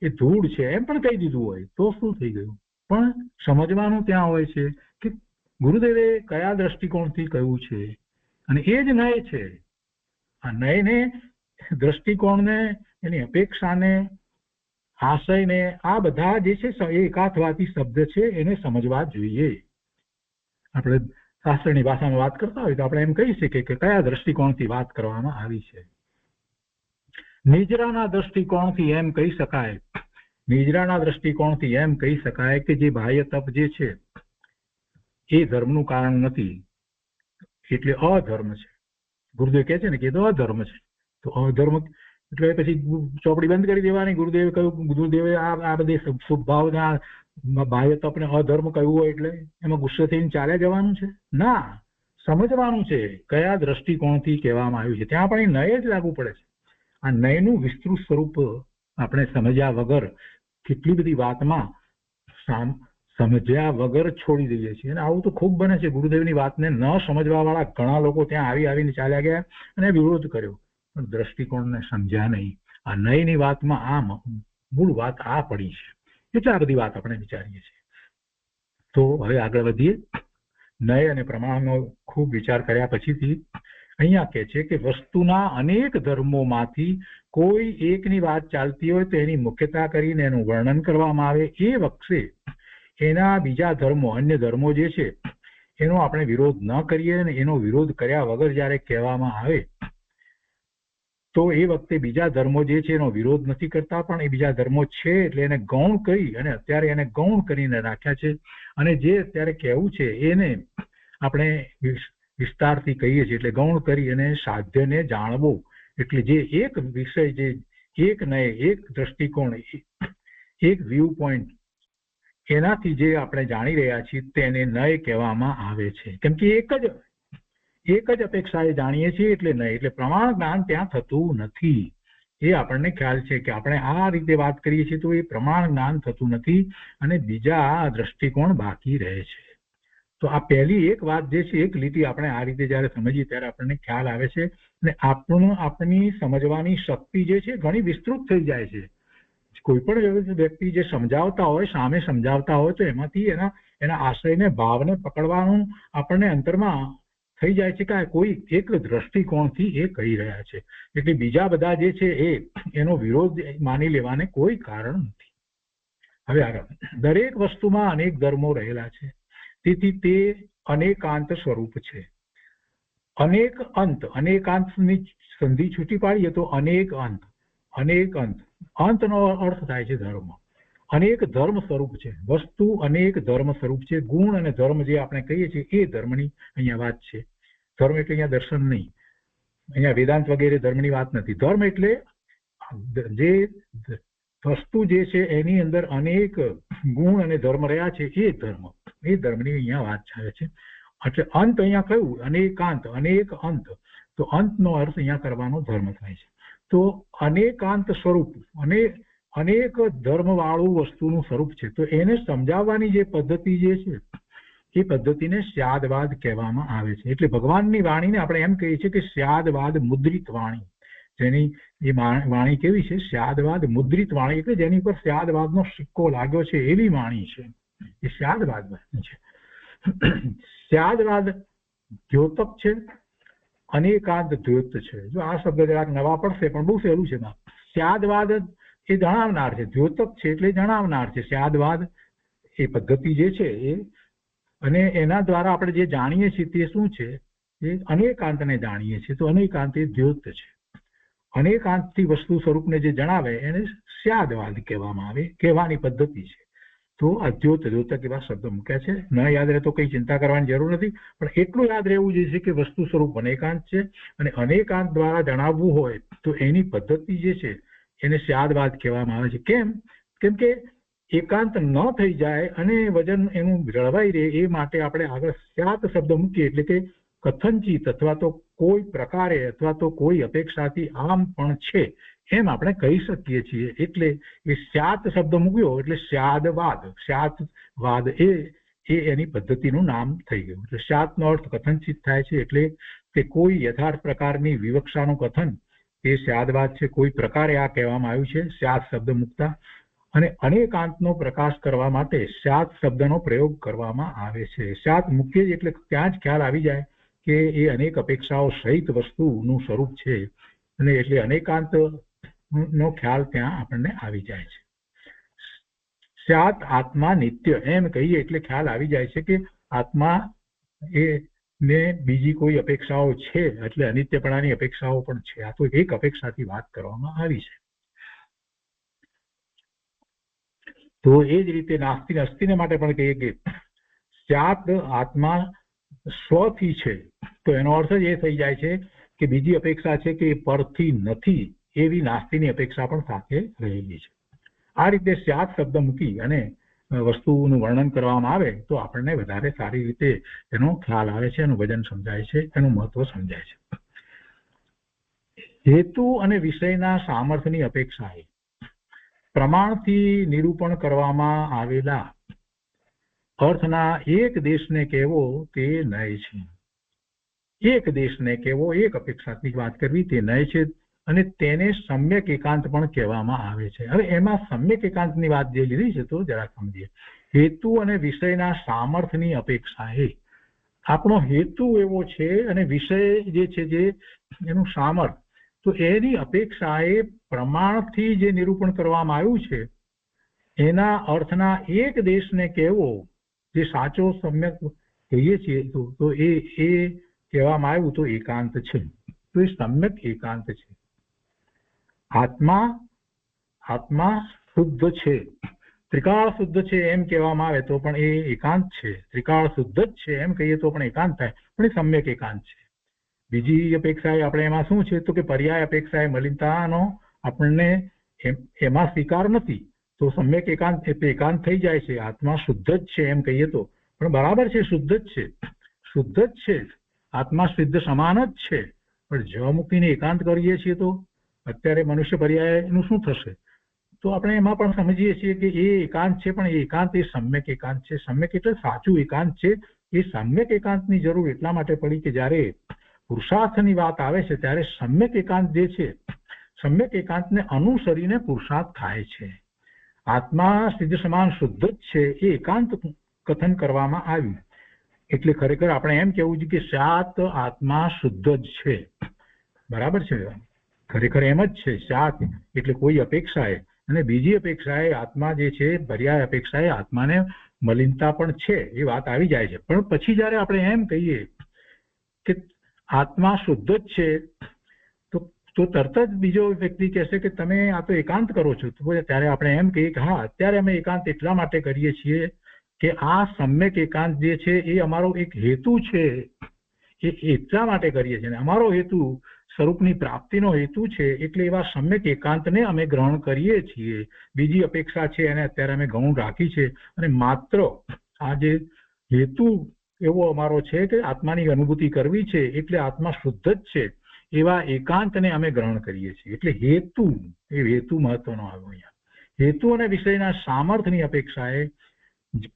એ ધૂળ છે એમ પણ કહી દીધું હોય તો શું થઈ ગયું. પણ સમજવાનું ત્યાં હોય છે કે ગુરુદેવે કયા દ્રષ્ટિકોણથી કહ્યું છે, અને એ જ નય છે. આ નયને, દ્રષ્ટિકોણને, એની અપેક્ષાને, આશયને, આ બધા જે છે એ એકાથવાતી શબ્દ છે, એને સમજવા જોઈએ. આપણે શાસ્ત્રની ભાષામાં વાત કરતા હોય તો આપણે એમ કહી શકીએ કે કયા દ્રષ્ટિકોણથી વાત કરવામાં આવી છે. નિજરાના દ્રષ્ટિકોણથી એમ કહી શકાય, નિજરાના દ્રષ્ટિકોણથી એમ કહી શકાય કે જે બાહ્ય તપ જે છે એ ધર્મનું કારણ નથી, એટલે અધર્મ છે. ગુરુદેવ કહે છે ને કે એ તો અધર્મ છે. તો અધર્મ એટલે પછી ચોપડી બંધ કરી દેવાની. ગુરુદેવે કહ્યું, ગુરુદેવે આ બધી શુભભાવના બાહ્ય તપને અધર્મ કહ્યું હોય એટલે એમાં ગુસ્સે થઈને ચાલ્યા જવાનું છે? ના, સમજવાનું છે કયા દ્રષ્ટિકોણથી કહેવામાં આવ્યું છે. ત્યાં પણ એ નય જ લાગુ પડે છે. આ નયનું વિસ્તૃત સ્વરૂપ આપણે સમજ્યા વગર કેટલી બધી વાતમાં સમજ્યા વગર છોડી દઈએ છીએ, અને આવું તો ખૂબ બને છે. ગુરુદેવની વાતને ન સમજવા વાળા ઘણા લોકો ત્યાં આવીને ચાલ્યા ગયા અને વિરોધ કર્યો, પણ દ્રષ્ટિકોણને સમજ્યા નહીં. આ નયની વાતમાં આ મૂળ વાત આ પડી છે, એટલે આ બધી વાત આપણે વિચારીએ છીએ. તો હવે આગળ વધીએ. નય અને પ્રમાણનો ખૂબ વિચાર કર્યા પછીથી અહીંયા કહે છે કે વસ્તુના અનેક ધર્મોમાંથી કોઈ એકની વાત ચાલતી હોય તો એની મુખ્યતા કરીને એનું વર્ણન કરવામાં આવે. એ વખતે એના બીજા ધર્મો, અન્ય ધર્મો જે છે એનો આપણે વિરોધ ન કરીએ, અને એનો વિરોધ કર્યા વગર જયારે કહેવામાં આવે તો એ વખતે બીજા ધર્મો જે છે એનો વિરોધ નથી કરતા, પણ એ બીજા ધર્મો છે એટલે એને ગૌણ કરી અને અત્યારે એને ગૌણ કરીને રાખ્યા છે. અને જે અત્યારે કહેવું છે એને આપણે વિસ્તારથી કહીએ છીએ, એટલે ગૌણ કરી અને સાધ્યને જાણવો. એટલે જે એક વિષય, જે એક નય, એક દ્રષ્ટિકોણ, એક વ્યૂ પોઈન્ટ, એનાથી જે આપણે જાણી રહ્યા છીએ તેને નય કહેવામાં આવે છે. કેમ કે એક જ અપેક્ષાએ જાણીએ છીએ એટલે નય. એટલે પ્રમાણ જ્ઞાન ત્યાં થતું નથી. એ આપણને ખ્યાલ છે કે આપણે આ રીતે વાત કરીએ છીએ તો એ પ્રમાણ જ્ઞાન થતું નથી અને બીજા દ્રષ્ટિકોણ બાકી રહે છે. તો આ પહેલી એક વાત જે છે, એક લીટી આપણે આ રીતે જયારે સમજીએ ત્યારે આપણને ખ્યાલ આવે છે અને આપણી સમજવાની શક્તિ જે છે ઘણી વિસ્તૃત થઈ જાય છે. કોઈ પણ વ્યક્તિ જે સમજાવતા હોય, સામે સમજાવતા હોય તો એમાંથી એના આશયને, ભાવને પકડવાનું આપણને અંતરમાં થઈ જાય છે કે કોઈ એક દ્રષ્ટિકોણથી એ કહી રહ્યા છે, એટલે બીજા બધા જે છે એનો વિરોધ માની લેવાને કોઈ કારણ નથી. હવે આગળ, દરેક વસ્તુમાં અનેક ધર્મો રહેલા છે, તેથી તે અનેકાંત સ્વરૂપ છે. અનેક અંત, અનેકાંતની સંધિ છૂટી પાડીએ તો અનેક અંત, અનેક અંત, અંતનો અર્થ થાય છે ધર્મ. અનેક ધર્મ સ્વરૂપ છે, વસ્તુ અનેક ધર્મ સ્વરૂપ છે. ગુણ અને ધર્મ જે આપણે કહીએ છીએ એ ધર્મની અહીંયા વાત છે. ધર્મ એટલે અહીંયા દર્શન નહીં, અહીંયા વેદાંત વગેરે ધર્મની વાત નથી. ધર્મ એટલે જે વસ્તુ જે છે એની અંદર અનેક ગુણ અને ધર્મ રહ્યા છે એ ધર્મ, એ ધર્મની અહીંયા વાત ચાલે છે. એટલે અંત અહીંયા કયું? અનેકાંત, અનેક અંત. તો અંતનો અર્થ અહીંયા કરવાનો ધર્મ થાય છે. તો અનેકાંત સ્વરૂપ અને અનેક ધર્મ વાળું વસ્તુનું સ્વરૂપ છે. તો એને સમજાવવાની જે પદ્ધતિ જે છે એ પદ્ધતિને સ્યાદવાદ કહેવામાં આવે છે. એટલે ભગવાનની વાણીને આપણે એમ કહીએ છીએ કે સ્યાદવાદ મુદ્રિત વાણી. જેની એ વાણી કેવી છે? સ્યાદવાદ મુદ્રિત વાણી, એટલે જેની પર સ્યાદવાદનો સિક્કો લાગ્યો છે એવી વાણી છે, એ સ્યાદવાદ વાણી છે. સ્યાદવાદ દ્યોતક છે, અનેકાંત દ્યોત છે. જો આ શબ્દ જરાક નવા પડશે પણ બહુ સહેલું છે. સ્યાદવાદ એ જણાવનાર છે, દ્યોતક છે એટલે જણાવનાર છે. સ્યાદવાદ એ પદ્ધતિ જે છે એ, અને એના દ્વારા આપણે જે જાણીએ છીએ તે શું છે? એ અનેકાંતને જાણીએ છીએ. તો અનેકાંત એ દ્યોત છે. અનેકાંતથી વસ્તુ સ્વરૂપને જે જણાવે એને સ્યાદવાદ કહેવામાં આવે, કહેવાની પદ્ધતિ છે. તો અદ્યોત, દ્યોતક એવા શબ્દ મૂક્યા છે. ન યાદ રહે તો કઈ ચિંતા કરવાની જરૂર નથી, પણ એટલું યાદ રહેવું જોઈએ કે વસ્તુ સ્વરૂપ અનેકાંત છે અને અનેકાંત દ્વારા જણાવવું હોય તો એની પદ્ધતિ જે છે એને સ્યાદવાદ કહેવામાં આવે છે. કેમ કે એકાંત ન થઈ જાય અને વજન એનું જળવાઈ રહે એ માટે આપણે આગળ સ્યાત શબ્દ મૂકીએ, એટલે કે કથનચિત અથવા તો કોઈ પ્રકારે અથવા તો કોઈ અપેક્ષાથી આમ પણ છે એમ આપણે કહી શકીએ છીએ. એટલે એ સ્યાત શબ્દ મૂક્યો એટલે સ્યાદવાદ, સ્યાતવાદ એ એની પદ્ધતિનું નામ થઈ ગયું. એટલે સ્યાતનો અર્થ કથનચિત થાય છે, એટલે કે કોઈ યથાર્થ પ્રકારની વિવક્ષાનું કથન એ સ્યાદવાદ છે. કોઈ પ્રકારે આ કહેવામાં આવ્યું છે સ્યાત શબ્દ મૂકતા. અને અનેકાંતનો પ્રકાશ કરવા માટે સ્યાત શબ્દનો પ્રયોગ કરવામાં આવે છે. સ્યાત મૂકીએ એટલે ત્યાં જ ખ્યાલ આવી જાય કે એ અનેક અપેક્ષાઓ સહિત વસ્તુનું સ્વરૂપ છે, અને એટલે અનેકાંત નો ખ્યાલ ત્યાં આપણને આવી જાય છે. સ્યાત આત્મા નિત્ય એમ કહીએ એટલે ખ્યાલ આવી જાય છે કે આત્મા એ ને બીજી કોઈ અપેક્ષાઓ છે, એટલે અનિત્યપણાની અપેક્ષાઓ પણ છે. આ તો એક અપેક્ષાથી વાત કરવામાં આવી છે. તો એ જ રીતે નાસ્તિ અસ્તિને માટે પણ કહીએ કે સ્યાત આત્મા સ્વથી છે, તો એનો અર્થ જ એ થઈ જાય છે કે બીજી અપેક્ષા છે કે પરથી નથી એવી નાસ્તિની અપેક્ષા પણ સાથે રહેલી છે. આ રીતે સ્યાત શબ્દ મૂકી અને વસ્તુનું વર્ણન કરવામાં આવે તો આપણને વધારે સારી રીતે એનો ખ્યાલ આવે છે, એનું વજન સમજાય છે, એનું મહત્વ સમજાય છે. હેતુ અને વિષયના સામર્થ્યની અપેક્ષાએ પ્રમાણથી નિરૂપણ કરવામાં આવેલા અર્થના એક દેશને કહેવો તે નય છે. એક દેશને કહેવો, એક અપેક્ષાથી વાત કરવી તે નય છે, અને તેને સમ્યક એકાંત પણ કહેવામાં આવે છે. હવે એમાં સમ્યક એકાંતની વાત જે લીધી છે તો જરા સમજીએ. હેતુ અને વિષયના સામર્થ્યની અપેક્ષાએ આપણો હેતુ એવો છે અને વિષય જે છે જે એનું સામર્થ, તો એની અપેક્ષાએ પ્રમાણથી જે નિરૂપણ કરવામાં આવ્યું છે એના અર્થના એક દેશને કહેવો, જે સાચો સમ્યક કહીએ છીએ તો એ કહેવામાં આવ્યું તો એકાંત છે. તો એ સમ્યક એકાંત છે. આત્મા શુદ્ધ છે, ત્રિકાળ શુદ્ધ છે એમ કહેવામાં આવે તો પણ એ એકાંત છે. ત્રિકાળ શુદ્ધ જ છે એમ કહીએ તો પણ એકાંત થાય, પણ એ સમ્યક એકાંત છે. બીજી અપેક્ષા આપણે એમાં શું છે તો કે પર્યાય અપેક્ષા એ મલિનતાનો આપણને એમાં સ્વીકાર નથી, તો સમ્યક એકાંત એકાંત થઈ જાય છે. આત્મા શુદ્ધ જ છે એમ કહીએ તો પણ બરાબર છે, શુદ્ધ જ છે, શુદ્ધ જ છે, આત્મા શુદ્ધ સમાન જ છે. પણ જ મૂકીને એકાંત કરીએ છીએ તો અત્યારે મનુષ્ય પર્યાય એનું શું થશે? તો આપણે એમાં પણ સમજીએ છીએ કે એ એકાંત છે, પણ એ એકાંત એ સમ્યક એકાંત છે. સમ્યક એટલે સાચું એકાંત છે. એ સમ્યક એકાંતની જરૂર એટલા માટે પડી કે જ્યારે પુરુષાર્થની વાત આવે છે ત્યારે સમ્યક એકાંત જે છે, સમ્યક એકાંતને અનુસરીને પુરુષાર્થ થાય છે. આત્મા સિદ્ધ સમાન શુદ્ધ જ છે એ એકાંત કથન કરવામાં આવ્યું. એટલે ખરેખર આપણે એમ કહેવું છે કે શાત આત્મા શુદ્ધ જ છે. બરાબર છે, ખરેખર એમ જ છે. શાત એટલે કોઈ અપેક્ષાએ, અને બીજી અપેક્ષાએ આત્મા જે છે પર્યાય અપેક્ષાએ આત્માને મલિનતા પણ છે એ વાત આવી જાય છે. પણ પછી જયારે આપણે એમ કહીએ કે આત્મા શુદ્ધ જ છે તો તરત જ બીજો વ્યક્તિ કહેશે કે તમે આ તો એકાંત કરો છો. તો ત્યારે આપણે એમ કહીએ કે હા, અત્યારે અમે એકાંત એટલા માટે કરીએ છીએ કે આ સમ્યક એકાંત જે છે એ અમારો એક હેતુ છે. એ એટલા માટે કરીએ છીએ, અમારો હેતુ સ્વરૂપની પ્રાપ્તિનો હેતુ છે. એટલે એવા સમ્યક એકાંતને અમે ગ્રહણ કરીએ છીએ. બીજી અપેક્ષા છે એને અત્યારે અમે ગૌણ રાખી છે, અને માત્ર આ જે હેતુ એવો અમારો છે કે આત્માની અનુભૂતિ કરવી છે, એટલે આત્મા શુદ્ધ જ છે એવા એકાંતને અમે ગ્રહણ કરીએ છીએ. એટલે હેતુ, એ હેતુ મહત્વનો આવ્યો અહીંયા. હેતુ અને વિષયના સામર્થ્યની અપેક્ષાએ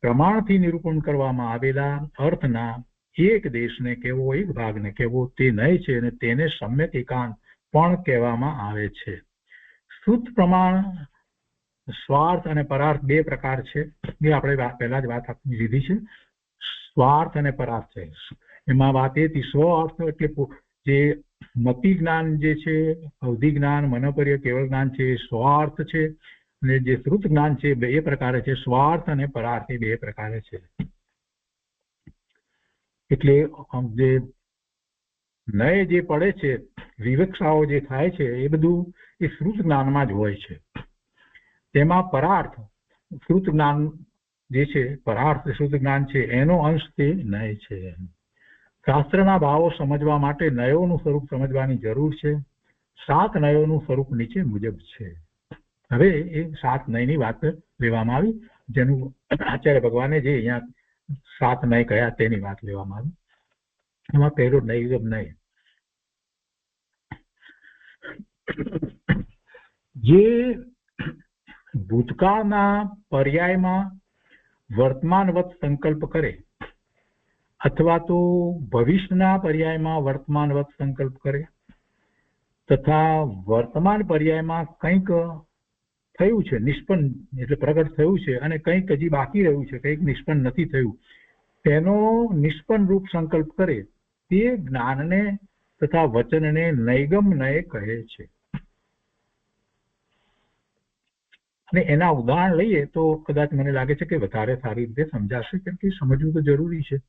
પ્રમાણથી નિરૂપણ કરવામાં આવેલા અર્થના એક દેશને કહેવો, એક ભાગને કહેવો તે નય છે, અને તેને સમ્યક એકાંત પણ કહેવામાં આવે છે. શુદ્ધ પ્રમાણ સ્વાર્થ અને પરાર્થ બે પ્રકાર છે. એ આપણે પહેલા જ વાત આપી લીધી છે. સ્વાર્થ અને પરાર્થ છે. એમાં વાત એ હતી, સ્વ અર્થ એટલે જે મતિ જ્ઞાન જે છે, અવધિ જ્ઞાન, મનોપર્ય કેવળ જ્ઞાન છે એ સ્વાર્થ છે, અને જે શ્રુત જ્ઞાન છે બે પ્રકારે છે. સ્વાર્થ અને પરાર્થ એ બે પ્રકારે છે. એટલે જે નય જે પડે છે, વિવક્ષાઓ જે થાય છે એ બધું એ શ્રુત જ્ઞાનમાં જ હોય છે. તેમાં પરાર્થ શ્રુત જ્ઞાન જે છે, પરાર્થ શ્રુત જ્ઞાન છે એનો અંશ તે નય છે. શાસ્ત્રના ભાવો સમજવા માટે નયોનું સ્વરૂપ સમજવાની જરૂર છે. 7 નયોનું સ્વરૂપ નીચે મુજબ છે. હવે એ 7 નયની વાત લેવામાં આવી, જેનું આચાર્ય ભગવાને જે અહીંયા 7 નય કયા તેની વાત લેવામાં આવી. એમાં પહેલો નૈગમ નય, જે ભૂતકાળના પર્યાયમાં વર્તમાનવત સંકલ્પ કરે, અથવા તો ભવિષ્યના પર્યાયમાં વર્તમાનવત સંકલ્પ કરે, તથા વર્તમાન પર્યાયમાં કંઈક થયું છે નિષ્પન્ન એટલે પ્રગટ થયું છે, અને કંઈક હજી બાકી રહ્યું છે, કંઈક નિષ્પન્ન નથી થયું, તેનો નિષ્પન્ન રૂપ સંકલ્પ કરે તે જ્ઞાનને તથા વચનને નૈગમ નય કહે છે. અને એના ઉદાહરણ લઈએ તો કદાચ મને લાગે છે કે વધારે સારી રીતે સમજાશે, કેમ કે સમજવું તો જરૂરી છે.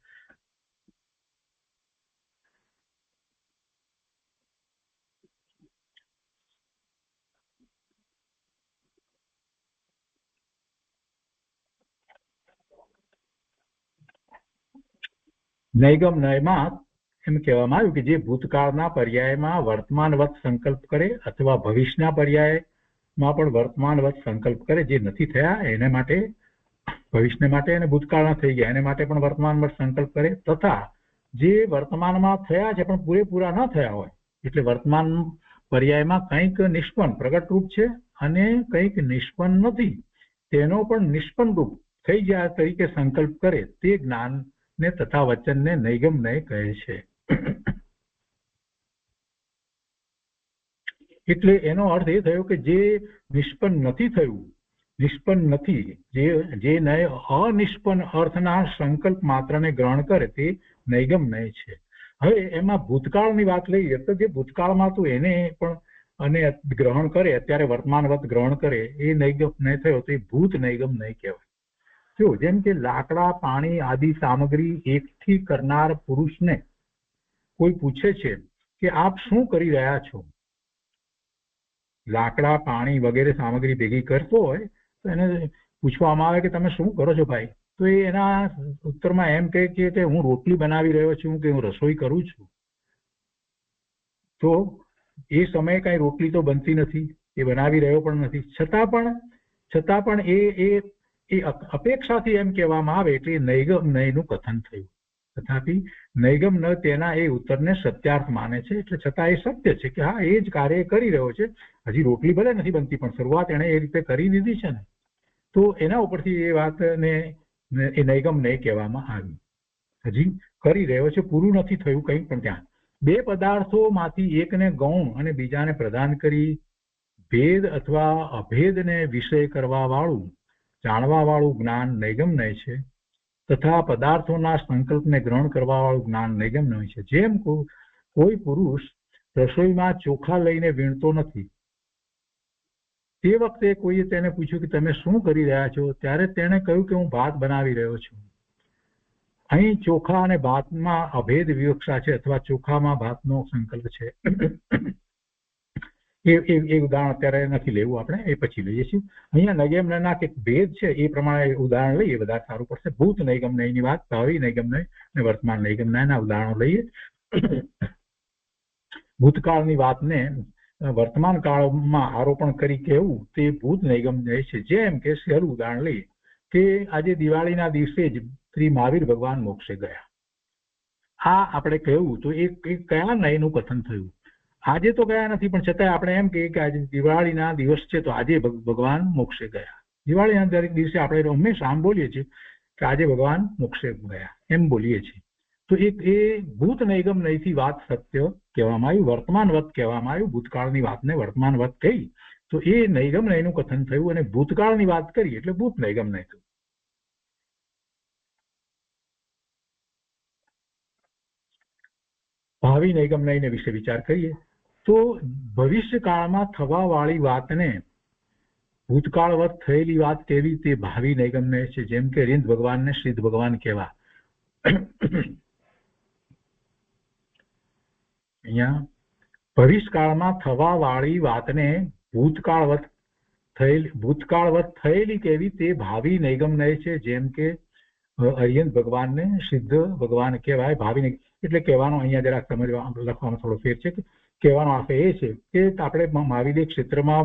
નૈગમ નયમાં એમ કહેવામાં આવ્યું કે જે ભૂતકાળના પર્યાયમાં વર્તમાનવત સંકલ્પ કરે, અથવા ભવિષ્યના પર્યાયમાં પણ વર્તમાનવત સંકલ્પ કરે, જે નથી થયા એને માટે, ભવિષ્ય માટે અને ભૂતકાળના થઈ ગયા એને માટે પણ વર્તમાનવત સંકલ્પ કરે, તથા જે વર્તમાનમાં થયા છે પણ પૂરેપૂરા ન થયા હોય, એટલે વર્તમાન પર્યાયમાં કંઈક નિષ્પન્ન પ્રગટ રૂપ છે અને કંઈક નિષ્પન્ન નથી, તેનો પણ નિષ્પન્ન રૂપ થઈ ગયા તરીકે સંકલ્પ કરે તે જ્ઞાન ને તથા વચનને નૈગમ નય કહે છે. એટલે એનો અર્થ એ થયો કે જે નિષ્પન્ન નથી થયું, નિષ્પન્ન નથી, જે નય અનિષ્પન્ન અર્થના સંકલ્પ માત્રને ગ્રહણ કરે તે નૈગમ નય છે. હવે એમાં ભૂતકાળની વાત લઈએ તો જે ભૂતકાળમાં તો એને પણ અને ગ્રહણ કરે, અત્યારે વર્તમાનવત ગ્રહણ કરે, એ નૈગમ નય થયો તો એ ભૂત નૈગમ નય કહેવાય. જો જેમ કે લાકડા, પાણી આદિ સામગ્રી એકઠી કરનાર પુરુષને કોઈ પૂછે છે કે આપ શું કરી રહ્યા છો, લાકડા, પાણી વગેરે સામગ્રી ભેગી કરતો હોય તો એને પૂછવામાં આવે કે તમે શું કરો છો ભાઈ, તો એ એના ઉત્તરમાં એમ કહે કે હું રોટલી બનાવી રહ્યો છું, કે હું રસોઈ કરું છું. તો એ સમયે કઈ રોટલી તો બનતી નથી, એ બનાવી રહ્યો પણ નથી, છતાં પણ એ અપેક્ષાથી એમ કહેવામાં આવે એટલે નૈગમ નયનું કથન થયું. તથાપિ નૈગમ ન તેના એ ઉત્તરને સત્યાર્થ માને છે, એટલે છતાં એ સત્ય છે કે હા એ જ કાર્ય કરી રહ્યો છે. હજી રોટલી ભલે નથી બનતી પણ શરૂઆત એણે એ રીતે કરી દીધી છે ને, તો એના ઉપરથી એ વાતને એ નૈગમ નહીં કહેવામાં આવી. હજી કરી રહ્યો છે, પૂરું નથી થયું કંઈ પણ. ત્યાં બે પદાર્થોમાંથી એકને ગૌણ અને બીજાને પ્રદાન કરી ભેદ અથવા અભેદને વિષય કરવા વાળું જાણવા વાળું જ્ઞાન નૈગમનય છે, તથા પદાર્થોના સંકલ્પને ગ્રહણ કરવા વાળું જ્ઞાન નૈગમનય છે. જેમ કોઈ પુરુષ રસોઈમાં ચોખા લઈને વીણતો નથી, તે વખતે કોઈએ તેને પૂછ્યું કે તમે શું કરી રહ્યા છો, ત્યારે તેણે કહ્યું કે હું ભાત બનાવી રહ્યો છું. અહીં ચોખા અને ભાતમાં અભેદ વિવક્ષા છે અથવા ચોખામાં ભાતનો સંકલ્પ છે. એ ઉદાહરણ અત્યારે નથી લેવું, આપણે એ પછી લઈએ છીએ. અહીંયા નૈગમનયના કે ભેદ છે એ પ્રમાણે ઉદાહરણ લઈએ વધારે સારું પડશે. ભૂત નૈગમનયની વાત, ભાવિ નૈગમનય અને વર્તમાન નૈગમનયના ઉદાહરણો લઈએ. ભૂતકાળની વાતને વર્તમાન કાળમાં આરોપણ કરી કહેવું તે ભૂત નૈગમનય છે. જેમ કે સહેલું ઉદાહરણ લઈએ કે આજે દિવાળીના દિવસે જ શ્રી મહાવીર ભગવાન મોક્ષે ગયા. આ આપણે કહેવું તો એ કયા નયનું કથન થયું? આજે તો ગયા નથી, પણ છતાંય આપણે એમ કહીએ કે આજે દિવાળીના દિવસ છે તો આજે ભગવાન મોક્ષે ગયા. દિવાળીના દરેક દિવસે આપણે હંમેશા આમ બોલીએ છીએ કે આજે ભગવાન મોક્ષે ગયા, એમ બોલીએ છીએ. તો એ ભૂત નૈગમનયથી વાત સત્ય કહેવામાં આવ્યું, વર્તમાનવત કહેવામાં આવ્યું. ભૂતકાળની વાતને વર્તમાનવત કહી તો એ નૈગમનયનું કથન થયું, અને ભૂતકાળની વાત કરી એટલે ભૂત નૈગમનય થયું. ભાવિ નૈગમનય વિશે વિચાર કરીએ તો ભવિષ્યકાળમાં થવા વાળી વાતને ભૂતકાળવત થયેલી વાત તેવી તે ભાવિ નૈગમનય છે. જેમ કે રીંદ ભગવાનને સિદ્ધ ભગવાન કહેવા. અહીંયા ભવિષ્યકાળમાં થવા વાળી વાતને ભૂતકાળવત થયેલી કેવી તે ભાવિ નૈગમનય છે. જેમ કે અર્યંત ભગવાનને સિદ્ધ ભગવાન કહેવાય. ભાવિ એટલે કહેવાનો અહીંયા જરાક સમજવા લખવામાં થોડો ફેર છે. કહેવાનો અર્થ એ છે કે આપણે મહાવિદ્ય ક્ષેત્રમાં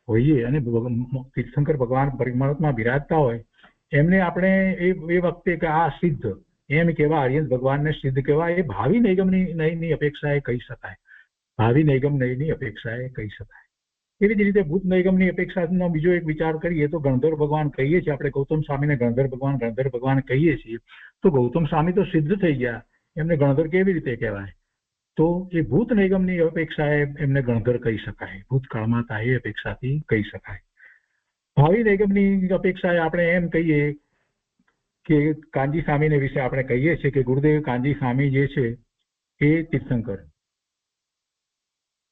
હોઈએ અને તીર્થંકર ભગવાન પરિમળમાં બિરાજતા હોય એમને આપણે એ વખતે કે આ સિદ્ધ એમ કહેવા, અર્યંત ભગવાનને સિદ્ધ કહેવા, એ ભાવિ નૈગમનયની અપેક્ષાએ કહી શકાય. ભાવિ નૈગમનયની અપેક્ષાએ કહી શકાય. એવી જ રીતે ભૂત નૈગમની અપેક્ષાનો બીજો એક વિચાર કરીએ તો ગણધર ભગવાન કહીએ છીએ આપણે. ગૌતમ સ્વામીને ગણધર ભગવાન કહીએ છીએ, તો ગૌતમ સ્વામી તો સિદ્ધ થઈ ગયા, એમને ગણધર કેવી રીતે કહેવાય? તો એ ભૂત નૈગમની અપેક્ષાએ એમને ગણધર કહી શકાય. ભૂતકાળમાં હતા એ અપેક્ષાથી કહી શકાય. ભાવિ નૈગમની અપેક્ષાએ આપણે એમ કહીએ કે કાનજી સ્વામીને વિશે આપણે કહીએ છીએ કે ગુરુદેવ કાનજી સ્વામી જે છે એ તીર્થંકર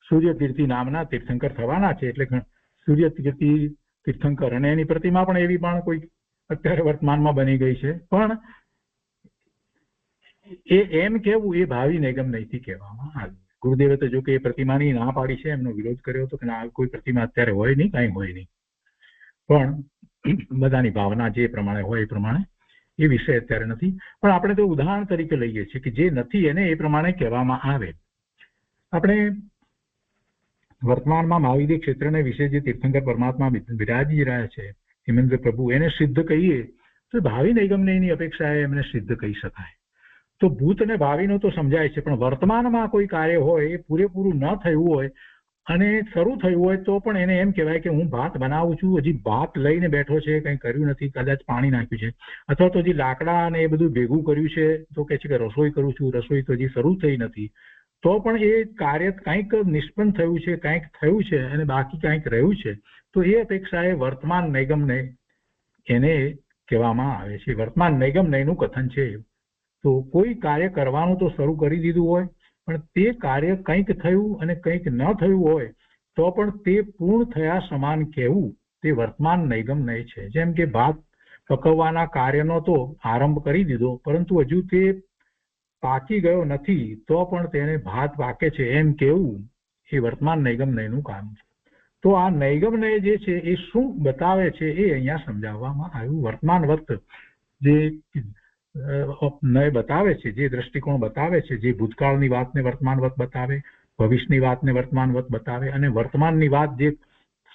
સૂર્યતીર્થી નામના તીર્થંકર થવાના છે. એટલે સૂર્યતીર્થી તીર્થંકર, અને એની પ્રતિમા પણ એવી પણ કોઈ અત્યારે વર્તમાનમાં બની ગઈ છે. પણ એ એમ કેવું એ ભાવિ નૈગમનયથી કહેવામાં આવ્યું. ગુરુદેવે તો જો કે એ પ્રતિમાની ના પાડી છે, એમનો વિરોધ કર્યો હતો કે ના કોઈ પ્રતિમા અત્યારે હોય નહીં, કાંઈ હોય નહીં. પણ બધાની ભાવના જે પ્રમાણે હોય એ પ્રમાણે એ વિષય અત્યારે નથી. પણ આપણે તો ઉદાહરણ તરીકે લઈએ છીએ કે જે નથી એને એ પ્રમાણે કહેવામાં આવે. આપણે વર્તમાનમાં મહાવિદ્ય ક્ષેત્રને વિશે જે તીર્થંકર પરમાત્મા બિરાજી રહ્યા છે હિમેન્દ્ર પ્રભુ, એને સિદ્ધ કહીએ તો ભાવિ નૈગમનયની અપેક્ષાએ એમને સિદ્ધ કહી શકાય. તો ભૂત અને ભાવિનો તો સમજાય છે, પણ વર્તમાનમાં કોઈ કાર્ય હોય એ પૂરેપૂરું ન થયું હોય અને શરૂ થયું હોય તો પણ એને એમ કહેવાય કે હું ભાત બનાવું છું, હજી ભાત લઈને બેઠો છે, કંઈ કર્યું નથી, કદાચ પાણી નાખ્યું છે, અથવા તો હજી લાકડા અને એ બધું ભેગું કર્યું છે તો કહે છે કે રસોઈ કરું છું, રસોઈ તો હજી શરૂ થઈ નથી. તો પણ એ કાર્ય કંઈક નિષ્પન્ન થયું છે, કંઈક થયું છે અને બાકી કંઈક રહ્યું છે. તો એ અપેક્ષાએ વર્તમાન નૈગમનય એને કહેવામાં આવે છે. વર્તમાન નૈગમનયનું કથન છે. તો કોઈ કાર્ય કરવાનું તો શરૂ કરી દીધું હોય, પણ તે કાર્ય કંઈક થયું અને કંઈક ન થયું હોય તો પણ તે પૂર્ણ થયા સમાન કહેવું તે વર્તમાન નૈગમનય છે. જેમ કે ભાત પકવવાના કાર્યનો તો આરંભ કરી દીધો, પરંતુ હજુ તે પાકી ગયો નથી તો પણ તેને ભાત પાકે છે એમ કહેવું એ વર્તમાન નૈગમનયનું કામ છે. તો આ નૈગમનય જે છે એ શું બતાવે છે એ અહીંયા સમજાવવામાં આવ્યું. વર્તમાનવત જે નય બતાવે છે, જે દ્રષ્ટિકોણ બતાવે છે, જે ભૂતકાળની વાતને વર્તમાનવત બતાવે, ભવિષ્યની વાતને વર્તમાનવત બતાવે, અને વર્તમાનની વાત જે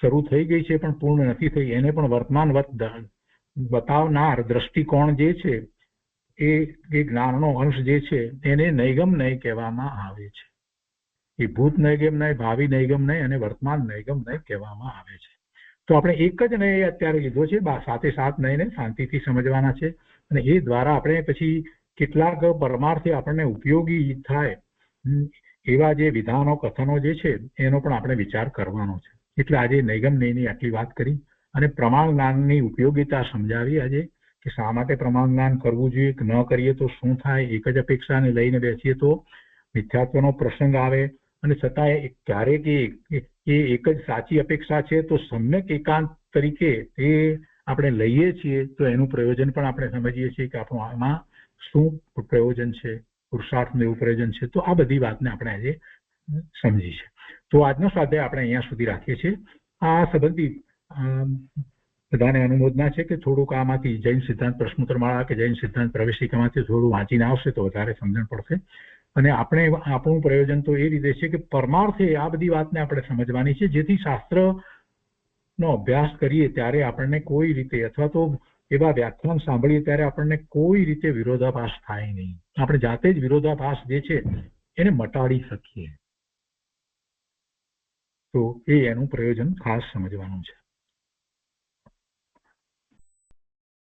શરૂ થઈ ગઈ છે પણ પૂર્ણ નથી થઈ એને પણ વર્તમાનવત બતાવનાર દ્રષ્ટિકોણ જે છે એ જ્ઞાનનો અંશ જે છે એને નૈગમ નય કહેવામાં આવે છે. એ ભૂત નૈગમ નય, ભાવિ નૈગમ નય અને વર્તમાન નૈગમ નય કહેવામાં આવે છે. તો આપણે એક જ નય અત્યારે લીધો છે, સાથે સાત નયને શાંતિથી સમજવાના છે અને એ દ્વારા આપણે પછી કેટલાક પરમાર્થે આપણને ઉપયોગી થાય એવા જે વિધાનો કથનો જે છે એનો પણ આપણે વિચાર કરવાનો છે. એટલે આજે નૈગમ નયની આટલી વાત કરી અને પ્રમાણ જ્ઞાનની ઉપયોગિતા સમજાવી આજે, કે શા માટે પ્રમાણ જ્ઞાન કરવું જોઈએ, કે ન કરીએ તો શું થાય. એક જ અપેક્ષાને લઈને બેસીએ તો મિથ્યાત્વનો પ્રસંગ આવે અને છતાં ક્યારેક એ એક જ સાચી અપેક્ષા છે તો સમ્યક એકાંત તરીકે એ આપણે લઈએ છીએ તો એનું પ્રયોજન પણ આપણે સમજીએ છીએ કે આપણું આમાં શું પ્રયોજન છે, પુરુષાર્થનું એવું પ્રયોજન છે. તો આ બધી વાતને આપણે આજે સમજી છે. તો આજનો સ્વાધ્યાય આપણે અહીંયા સુધી રાખીએ છીએ. આ સંબંધી બધાને અનુમોદના છે કે થોડુંક આમાંથી જૈન સિદ્ધાંત પ્રશ્નોત્તરમાળા કે જૈન સિદ્ધાંત પ્રવેશિકામાંથી થોડું વાંચીને આવશે તો વધારે સમજણ પડશે. અને આપણું પ્રયોજન તો એ રીતે છે કે પરમાર્થે આ બધી વાતને આપણે સમજવાની છે, જેથી શાસ્ત્રનો અભ્યાસ કરીએ ત્યારે આપણને કોઈ રીતે, અથવા તો એવા વ્યાખ્યાન સાંભળીએ ત્યારે આપણને કોઈ રીતે વિરોધાભાસ થાય નહીં. આપણે જાતે જ વિરોધાભાસ જે છે એને મટાડી શકીએ. તો એનું પ્રયોજન ખાસ સમજવાનું છે.